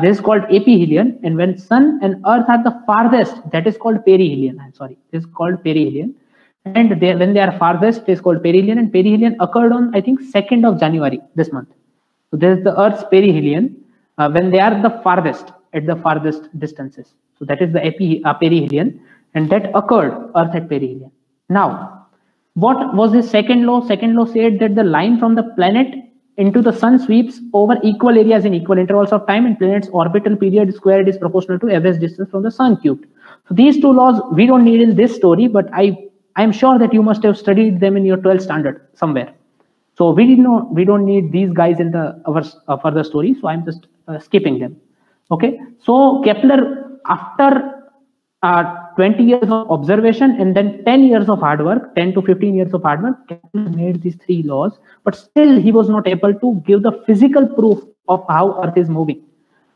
Speaker 2: This is called ephelion, and when sun and Earth are the farthest, that is called perihelion. This is called perihelion, and when they are farthest, it is called perihelion. And perihelion occurred on, I think, 2nd of January this month. So this is the Earth's perihelion when they are the farthest, at the farthest distances. So that is the perihelion, and that occurred Earth at perihelion. Now, what was his second law? Second law said that the line from the planet into the sun sweeps over equal areas in equal intervals of time, and planet's orbital period squared is proportional to average distance from the sun cubed. So these two laws we don't need in this story, but I am sure that you must have studied them in your 12th standard somewhere. So we don't need these guys in our further story. So I'm just skipping them. Okay. So Kepler, after 20 years of observation and then 10 years of hard work, 10 to 15 years of hard work, Kepler made these three laws, but still he was not able to give the physical proof of how Earth is moving.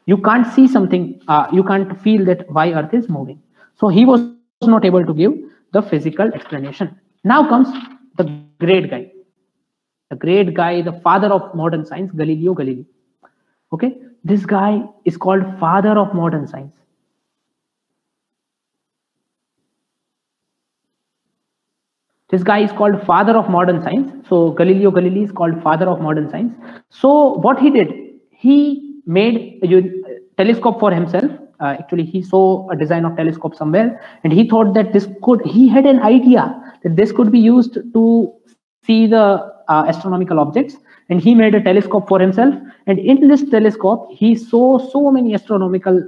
Speaker 2: You can't see something, you can't feel that why Earth is moving. So he was not able to give the physical explanation. Now comes the great guy, the father of modern science, Galileo Galilei. Okay, this guy is called father of modern science. This guy is called father of modern science. So Galileo Galilei is called father of modern science. So what he did, he made a telescope for himself. Actually, he saw a design of telescope somewhere, and he thought that he had an idea that this could be used to see the astronomical objects. and he made a telescope for himself. And in this telescope, he saw so many astronomical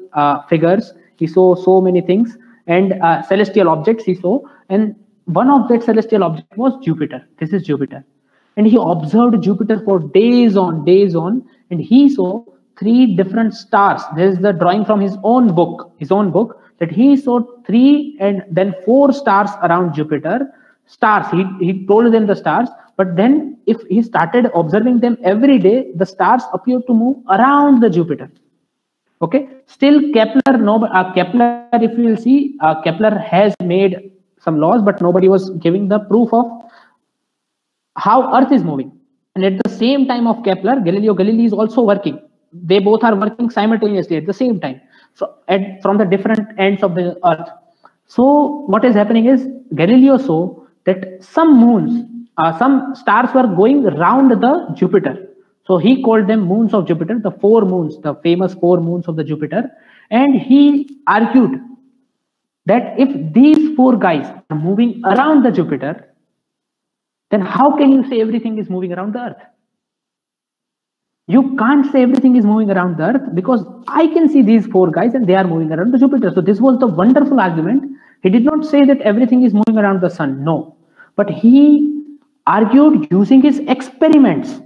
Speaker 2: figures. He saw so many things and celestial objects he saw. And one of that celestial object was Jupiter. This is Jupiter. And he observed Jupiter for days on, and he saw 3 different stars. This is the drawing from his own book, that he saw 3 and then 4 stars around Jupiter. Stars, he told them the stars, but then if he started observing them every day, the stars appeared to move around the Jupiter. Okay, still Kepler, if you will see, Kepler has made some laws, but nobody was giving the proof of how Earth is moving. And at the same time of Kepler, Galileo Galilei is also working. They both are working simultaneously at the same time from the different ends of the Earth. So what is happening is Galileo saw that some moons, some stars were going around the Jupiter. So he called them moons of Jupiter, the 4 moons, the famous 4 moons of the Jupiter. And he argued that if these 4 guys are moving around the Jupiter, then how can you say everything is moving around the Earth? You can't say everything is moving around the Earth, because I can see these 4 guys and they are moving around the Jupiter. So this was the wonderful argument. He did not say that everything is moving around the sun, no. But he argued using his experiments,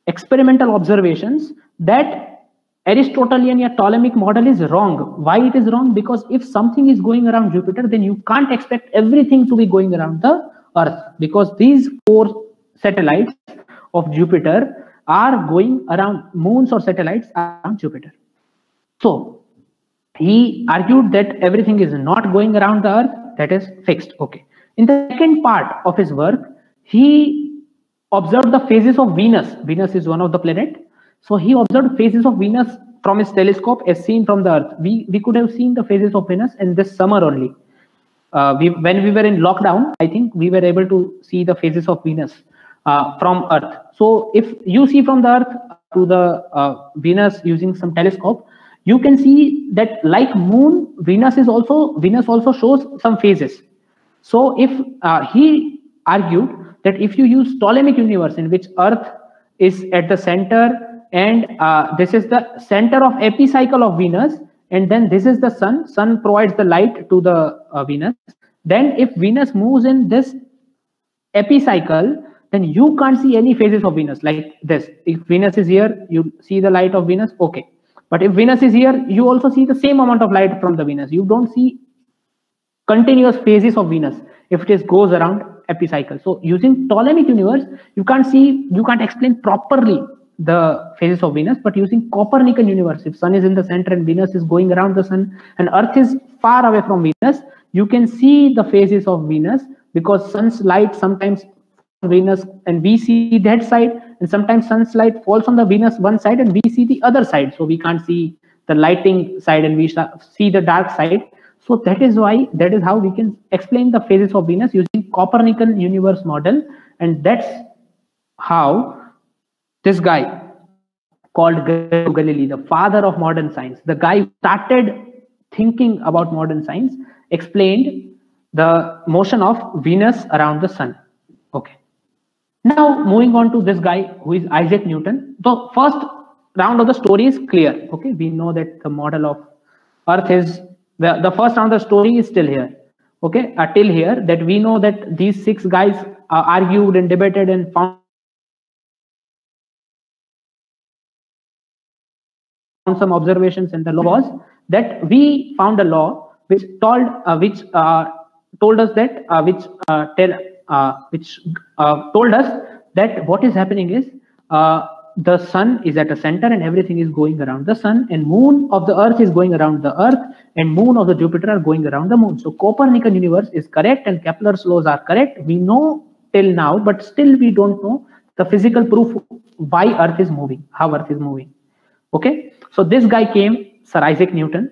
Speaker 2: experimental observations, that Aristotelian or Ptolemaic model is wrong. Why it is wrong? Because if something is going around Jupiter, then you can't expect everything to be going around the Earth, because these 4 satellites of Jupiter are going around, moons or satellites around Jupiter. So he argued that everything is not going around the Earth, that is fixed. Okay. In the second part of his work, he observed the phases of Venus. Venus is one of the planets. So he observed phases of Venus from his telescope as seen from the Earth. We could have seen the phases of Venus in this summer only. When we were in lockdown, I think we were able to see the phases of Venus from Earth. So if you see from the Earth to the Venus using some telescope, you can see that like moon, Venus also shows some phases. So if he argued that if you use Ptolemaic universe, in which Earth is at the center, and this is the center of epicycle of Venus, and then this is the sun provides the light to the Venus, then if Venus moves in this epicycle, then you can't see any phases of Venus like this. If Venus is here, you see the light of Venus, okay. But if Venus is here, you also see the same amount of light from the Venus. You don't see continuous phases of Venus if it goes around epicycle. So using Ptolemaic universe, you can't explain properly the phases of Venus, but using Copernican universe, if sun is in the center and Venus is going around the sun and Earth is far away from Venus, you can see the phases of Venus, because sun's light sometimes Venus and we see that side, and sometimes sun's light falls on the Venus one side and we see the other side, so we can't see the lighting side and we see the dark side. So that is how we can explain the phases of Venus using Copernican universe model. And that's how this guy called Galileo Galilei, the father of modern science, the guy who started thinking about modern science, explained the motion of Venus around the sun. Okay. Now moving on to this guy who is Isaac Newton. The first round of the story is clear. Okay, we know that the model of Earth is the first round of the story is still here. Okay, till here, that we know that these 6 guys argued and debated and found some observations, and the law was that we found a law which told us that what is happening is the sun is at a center and everything is going around the sun, and moon of the Earth is going around the Earth, and moon of the Jupiter are going around the moon. So Copernican universe is correct and Kepler's laws are correct. We know till now, but still we don't know the physical proof why Earth is moving, how Earth is moving. Okay, so this guy came, Sir Isaac Newton.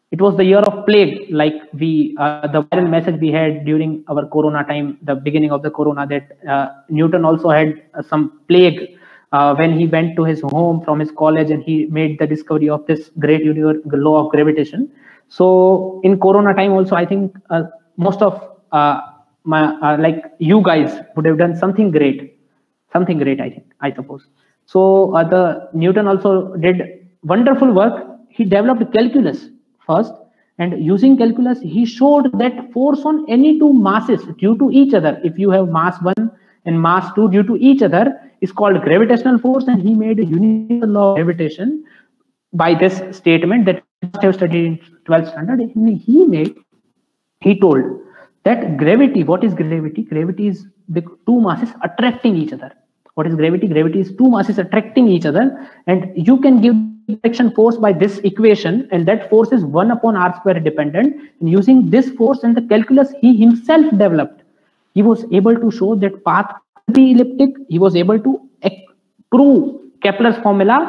Speaker 2: It was the year of plague, like the viral message we had during our Corona time, the beginning of the Corona, that Newton also had some plague when he went to his home from his college and he made the discovery of this great law of gravitation. So in Corona time also, I think most of like you guys would have done something great, I suppose. So the Newton also did wonderful work. He developed calculus first, and using calculus, he showed that force on any two masses due to each other, if you have mass 1 and mass 2 due to each other, is called gravitational force. And he made a universal law of gravitation by this statement that you must have studied in 12th standard. He told that gravity, what is gravity? Gravity is the two masses attracting each other. What is gravity? Gravity is two masses attracting each other, and you can give direction force by this equation, and that force is 1 upon r square dependent. And using this force and the calculus he himself developed, he was able to show that path could be elliptic. He was able to prove Kepler's formula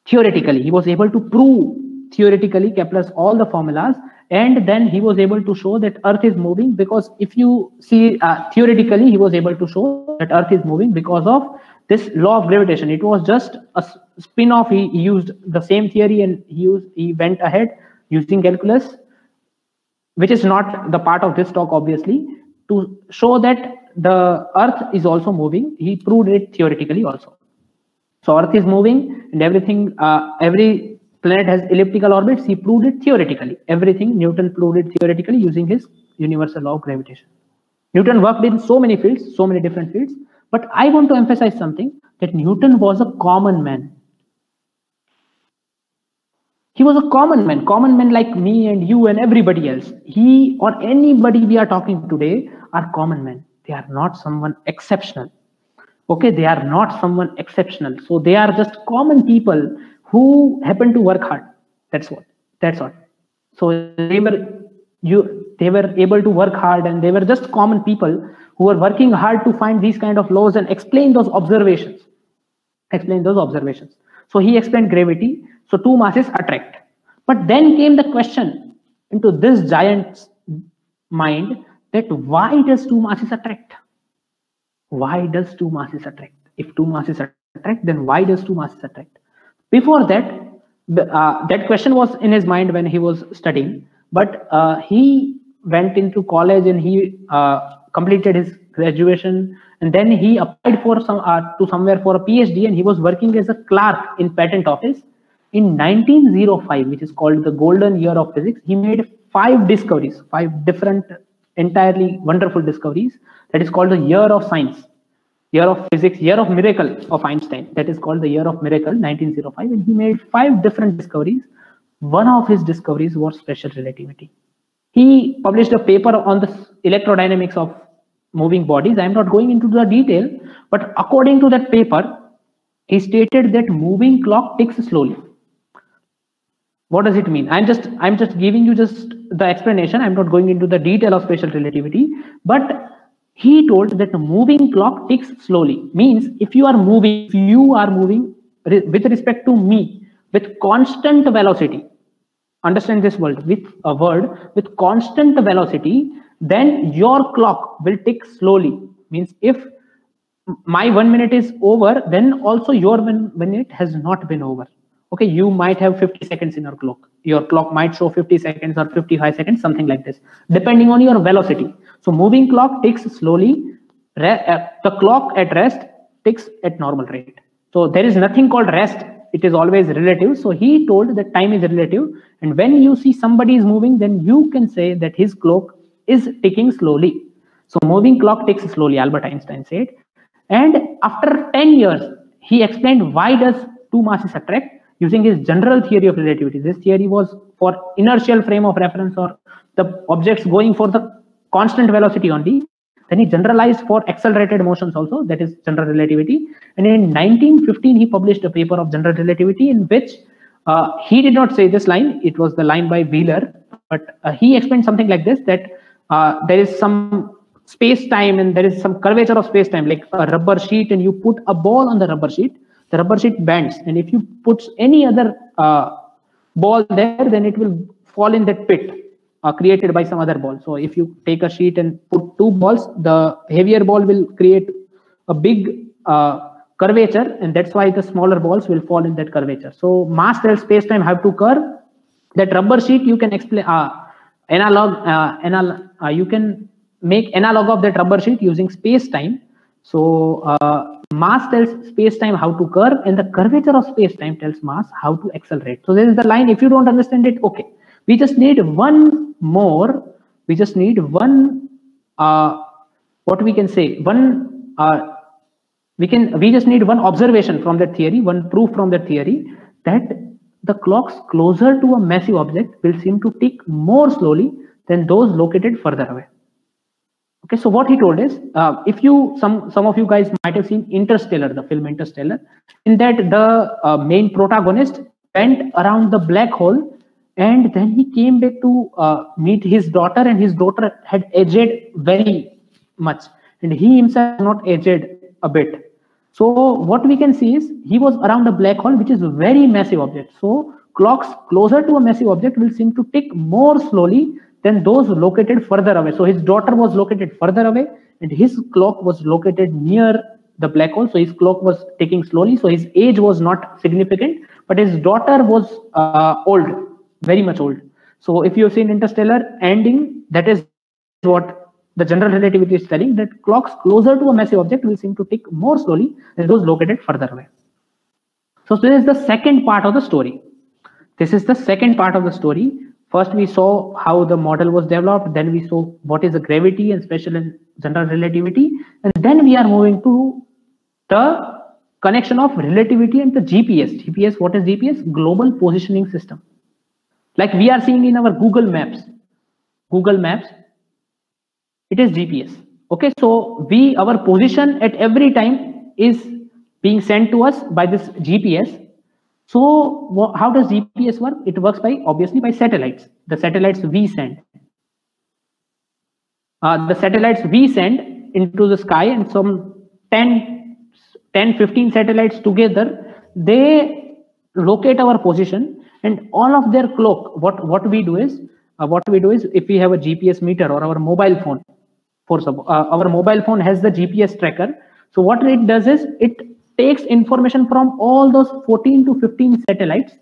Speaker 2: theoretically. He was able to prove theoretically Kepler's all the formulas, and then he was able to show that Earth is moving, because if you see theoretically, he was able to show that Earth is moving because of this law of gravitation. It was just a spin-off. He used the same theory, and he went ahead using calculus, which is not the part of this talk obviously, to show that the Earth is also moving. He proved it theoretically also. So Earth is moving, and everything, every planet has elliptical orbits. He proved it theoretically. Everything Newton proved it theoretically using his universal law of gravitation. Newton worked in so many fields, so many different fields. But I want to emphasize something, that Newton was a common man. He was a common man like me and you and everybody else. He or anybody we are talking today are common men. They are not someone exceptional. Okay, they are not someone exceptional. So they are just common people who happen to work hard. That's all. So they were able to work hard, and they were just common people who were working hard to find these kind of laws and explain those observations. So he explained gravity. So two masses attract. But then came the question into this giant's mind, that why does two masses attract? Why does two masses attract? If two masses attract, then why does two masses attract? Before that, that question was in his mind when he was studying, but he went into college and he completed his graduation, and then he applied for somewhere for a PhD, and he was working as a clerk in patent office. In 1905, which is called the golden year of physics, he made 5 discoveries, 5 different entirely wonderful discoveries. That is called the year of science, year of physics, year of miracle of Einstein. That is called the year of miracle, 1905. And he made 5 different discoveries. One of his discoveries was special relativity. He published a paper on the electrodynamics of moving bodies. I am not going into the detail, but according to that paper, he stated that moving clock ticks slowly. What does it mean? I'm just giving you just the explanation. I'm not going into the detail of special relativity, but he told that the moving clock ticks slowly. Means if you are moving with respect to me with constant velocity, understand this word, with constant velocity, then your clock will tick slowly. Means if my 1 minute is over, then also your 1 minute has not been over. Okay, you might have 50 seconds in your clock. Your clock might show 50 seconds or 55 seconds, something like this, depending on your velocity. So moving clock ticks slowly. The clock at rest ticks at normal rate. So there is nothing called rest. It is always relative. So he told that time is relative. And when you see somebody is moving, then you can say that his clock is ticking slowly. So moving clock ticks slowly, Albert Einstein said. And after 10 years, he explained why does two masses attract using his general theory of relativity. This theory was for inertial frame of reference, or the objects going for the constant velocity only. Then he generalized for accelerated motions also, that is general relativity. And in 1915, he published a paper of general relativity in which he did not say this line. It was the line by Wheeler, but he explained something like this, that there is some space-time and there is some curvature of space-time, like a rubber sheet, and you put a ball on the rubber sheet bends, and if you put any other ball there, then it will fall in that pit created by some other ball. So if you take a sheet and put 2 balls, the heavier ball will create a big curvature, and that's why the smaller balls will fall in that curvature. So mass times space-time have to curve. That rubber sheet you can explain you can make analog of that rubber sheet using space-time. So mass tells space-time how to curve, and the curvature of space-time tells mass how to accelerate. So this is the line. If you don't understand it, okay. We just need one more. We just need one. What we can say? One. We just need one observation from that theory, one proof from that theory, that the clocks closer to a massive object will seem to tick more slowly than those located further away. Okay, so what he told is, if you some of you guys might have seen Interstellar, the film Interstellar. In that, the main protagonist went around the black hole, and then he came back to meet his daughter, and his daughter had aged very much, and he himself not aged a bit. So what we can see is he was around a black hole, which is a very massive object. So clocks closer to a massive object will seem to tick more slowly than those located further away. So his daughter was located further away, and his clock was located near the black hole. So his clock was ticking slowly. So his age was not significant, but his daughter was old, very much old. So if you've seen Interstellar ending, that is what the general relativity is telling, that clocks closer to a massive object will seem to tick more slowly than those located further away. So this is the second part of the story. This is the second part of the story. First, we saw how the model was developed. Then we saw what is the gravity and special and general relativity. And then we are moving to the connection of relativity and the GPS. GPS, what is GPS? Global Positioning System. Like we are seeing in our Google Maps. Google Maps, it is GPS. Okay, so our position at every time is being sent to us by this GPS. So how does GPS work? It works obviously by satellites. The satellites we send. The satellites we send into the sky, and some 10-15 satellites together, they locate our position, and all of their clock. What we do is if we have a GPS meter or our mobile phone, our mobile phone has the GPS tracker. So what it does is it takes information from all those 14 to 15 satellites,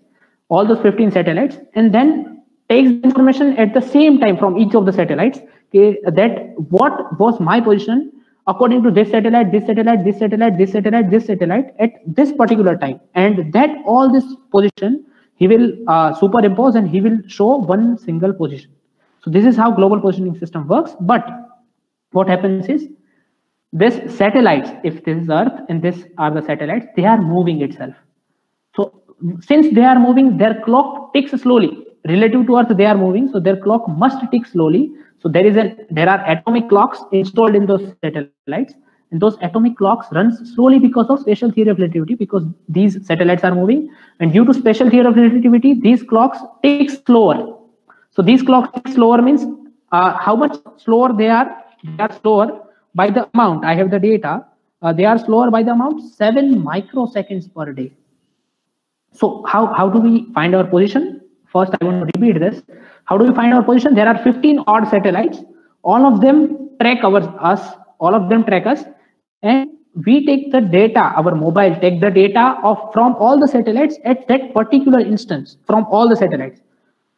Speaker 2: and then takes information at the same time from each of the satellites. Okay, that what was my position according to this satellite, this satellite, this satellite, this satellite, this satellite at this particular time, and that all this position he will superimpose, and he will show one single position. So this is how global positioning system works. But what happens is, this satellites, if this is Earth and this are the satellites, they are moving itself. So since they are moving, their clock ticks slowly. Relative to Earth, they are moving, so their clock must tick slowly. So there are atomic clocks installed in those satellites, and those atomic clocks runs slowly because of special theory of relativity, because these satellites are moving, and due to special theory of relativity, these clocks tick slower. So these clocks tick slower means how much slower they are? They are slower by the amount. I have the data. They are slower by the amount 7 microseconds per day. So how do we find our position? First, I want to repeat this. How do we find our position? There are 15 odd satellites. All of them track us. All of them track us, and we take the data. Our mobile take the data from all the satellites at that particular instance from all the satellites.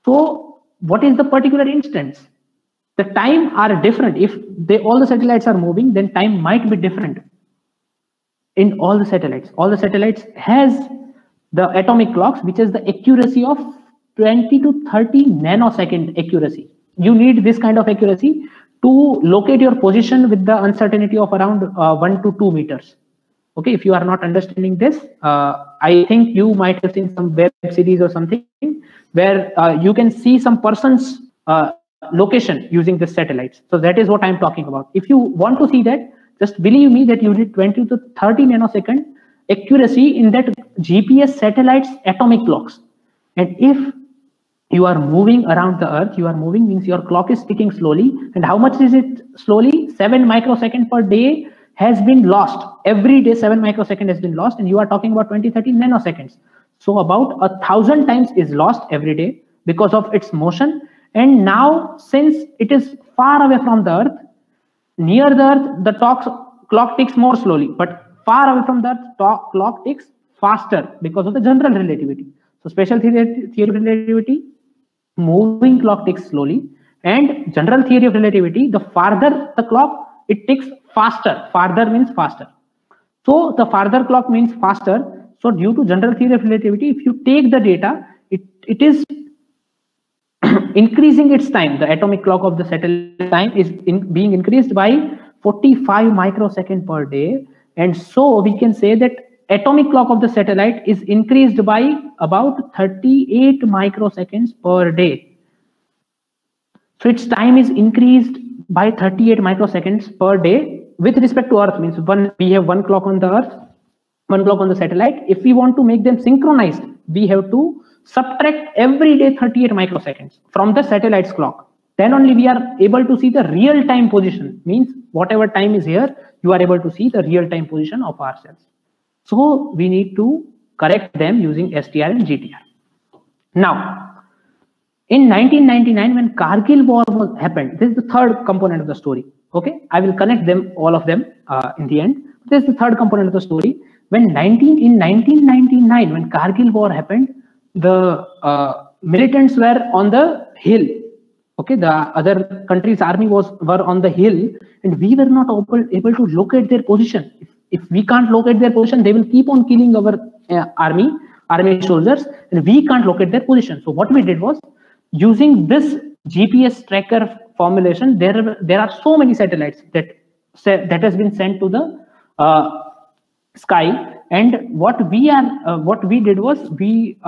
Speaker 2: So what is the particular instance? The time are different. If all the satellites are moving, then time might be different in all the satellites. All the satellites has the atomic clocks, which is the accuracy of 20 to 30 nanosecond accuracy. You need this kind of accuracy to locate your position with the uncertainty of around 1 to 2 meters. Okay, if you are not understanding this, I think you might have seen some web series or something where you can see some person's location using the satellites. So that is what I'm talking about. If you want to see that, just believe me that you need 20 to 30 nanosecond accuracy in that GPS satellites atomic clocks. And if you are moving around the Earth, you are moving means your clock is ticking slowly. And how much is it slowly? 7 microseconds per day has been lost. Every day 7 microseconds has been lost, and you are talking about 20-30 nanoseconds. So about 1,000 times is lost every day because of its motion. And now, since it is far away from the Earth, near the Earth, the clock ticks more slowly, but far away from the Earth, clock ticks faster because of the general relativity. So special theory of relativity, moving clock ticks slowly, and general theory of relativity, the farther the clock, it ticks faster. Farther means faster. So the farther clock means faster. So due to general theory of relativity, if you take the data, it is increasing its time. The atomic clock of the satellite time is being increased by 45 microsecond per day. And so we can say that atomic clock of the satellite is increased by about 38 microseconds per day. So its time is increased by 38 microseconds per day with respect to Earth. Means we have one clock on the Earth, one clock on the satellite. If we want to make them synchronized, we have to subtract every day 38 microseconds from the satellite's clock. Then only we are able to see the real time position. Means whatever time is here, you are able to see the real time position of our cells. So we need to correct them using STR and GTR. Now, in 1999, when Kargil war happened, this is the third component of the story. Okay, I will connect them, all of them, in the end. This is the third component of the story. In 1999, when Kargil war happened, the militants were on the hill. Okay, the other country's army were on the hill, and we were not able to locate their position. If we can't locate their position, they will keep on killing our army soldiers, and we can't locate their position. So what we did was, using this GPS tracker formulation, there are so many satellites that has been sent to the sky, and what we did was we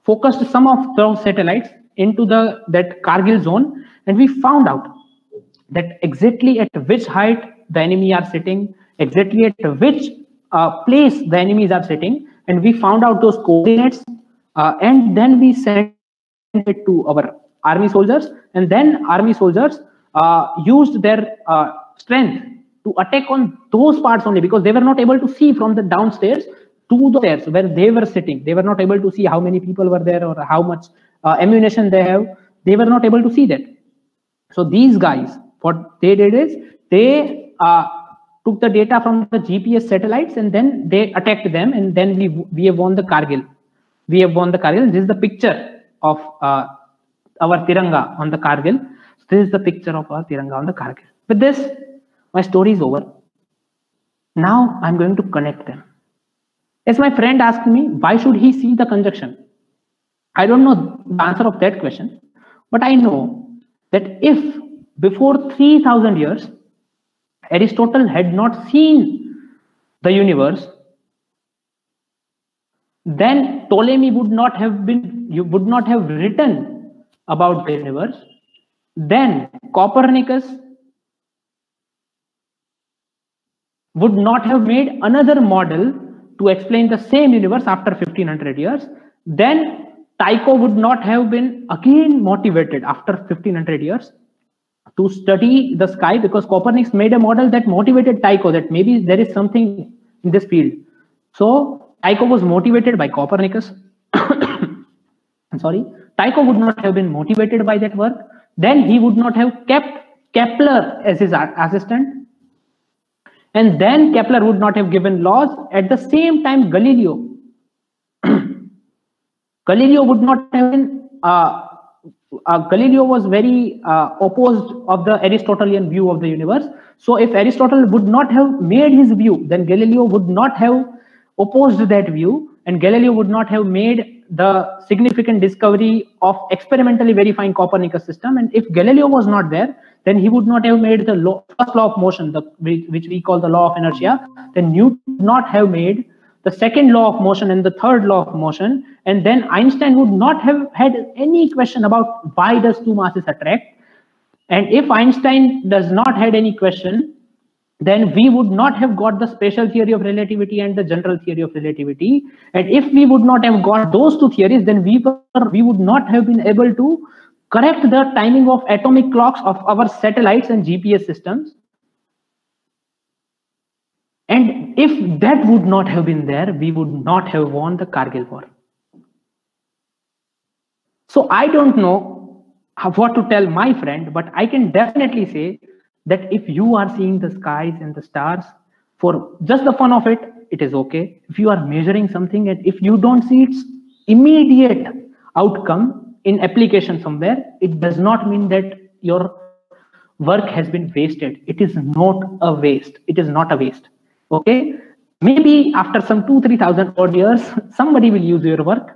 Speaker 2: focused some of those satellites into that Kargil zone, and we found out that exactly at which height the enemy are sitting, exactly at which place the enemies are sitting, and we found out those coordinates, and then we sent it to our army soldiers, and then army soldiers used their strength to attack on those parts only, because they were not able to see from the downstairs to the stairs where they were sitting. They were not able to see how many people were there or how much ammunition they have. They were not able to see that. So these guys, what they did is they took the data from the GPS satellites, and then they attacked them, and then we have won the Kargil. We have won the Kargil. This is the picture of our Tiranga on the Kargil. So this is the picture of our Tiranga on the Kargil. With this, my story is over. Now I'm going to connect them. As my friend asked me, why should he see the conjunction? I don't know the answer of that question, but I know that if before 3000 years, Aristotle had not seen the universe, then Ptolemy would not have written about the universe. Then Copernicus would not have made another model to explain the same universe after 1500 years. Then Tycho would not have been again motivated after 1500 years to study the sky, because Copernicus made a model that motivated Tycho that maybe there is something in this field. So Tycho was motivated by Copernicus. I'm sorry. Tycho would not have been motivated by that work. Then he would not have kept Kepler as his assistant. And then Kepler would not have given laws. At the same time, Galileo would not have been, Galileo was very opposed of the Aristotelian view of the universe. So if Aristotle would not have made his view, then Galileo would not have opposed that view, and Galileo would not have made the significant discovery of experimentally verifying Copernicus system. And if Galileo was not there, then he would not have made the first law of motion, which we call the law of inertia. Then Newton would not have made the second law of motion and the third law of motion. And then Einstein would not have had any question about why does two masses attract. And if Einstein does not had any question, then we would not have got the special theory of relativity and the general theory of relativity. And if we would not have got those two theories, then we would not have been able to correct the timing of atomic clocks of our satellites and GPS systems. And if that would not have been there, we would not have won the Kargil war. So I don't know what to tell my friend, but I can definitely say that if you are seeing the skies and the stars for just the fun of it, it is okay. If you are measuring something and if you don't see its immediate outcome in application somewhere, it does not mean that your work has been wasted. It is not a waste. It is not a waste. Okay. maybe after some 2,000-3,000 odd years, somebody will use your work.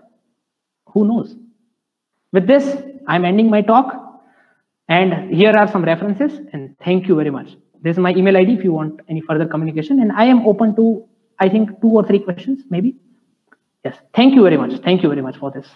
Speaker 2: Who knows? With this, I'm ending my talk. And here are some references. And thank you very much. This is my email ID if you want any further communication. And I am open to, I think, 2 or 3 questions, maybe. Yes. Thank you very much. Thank you very much for this.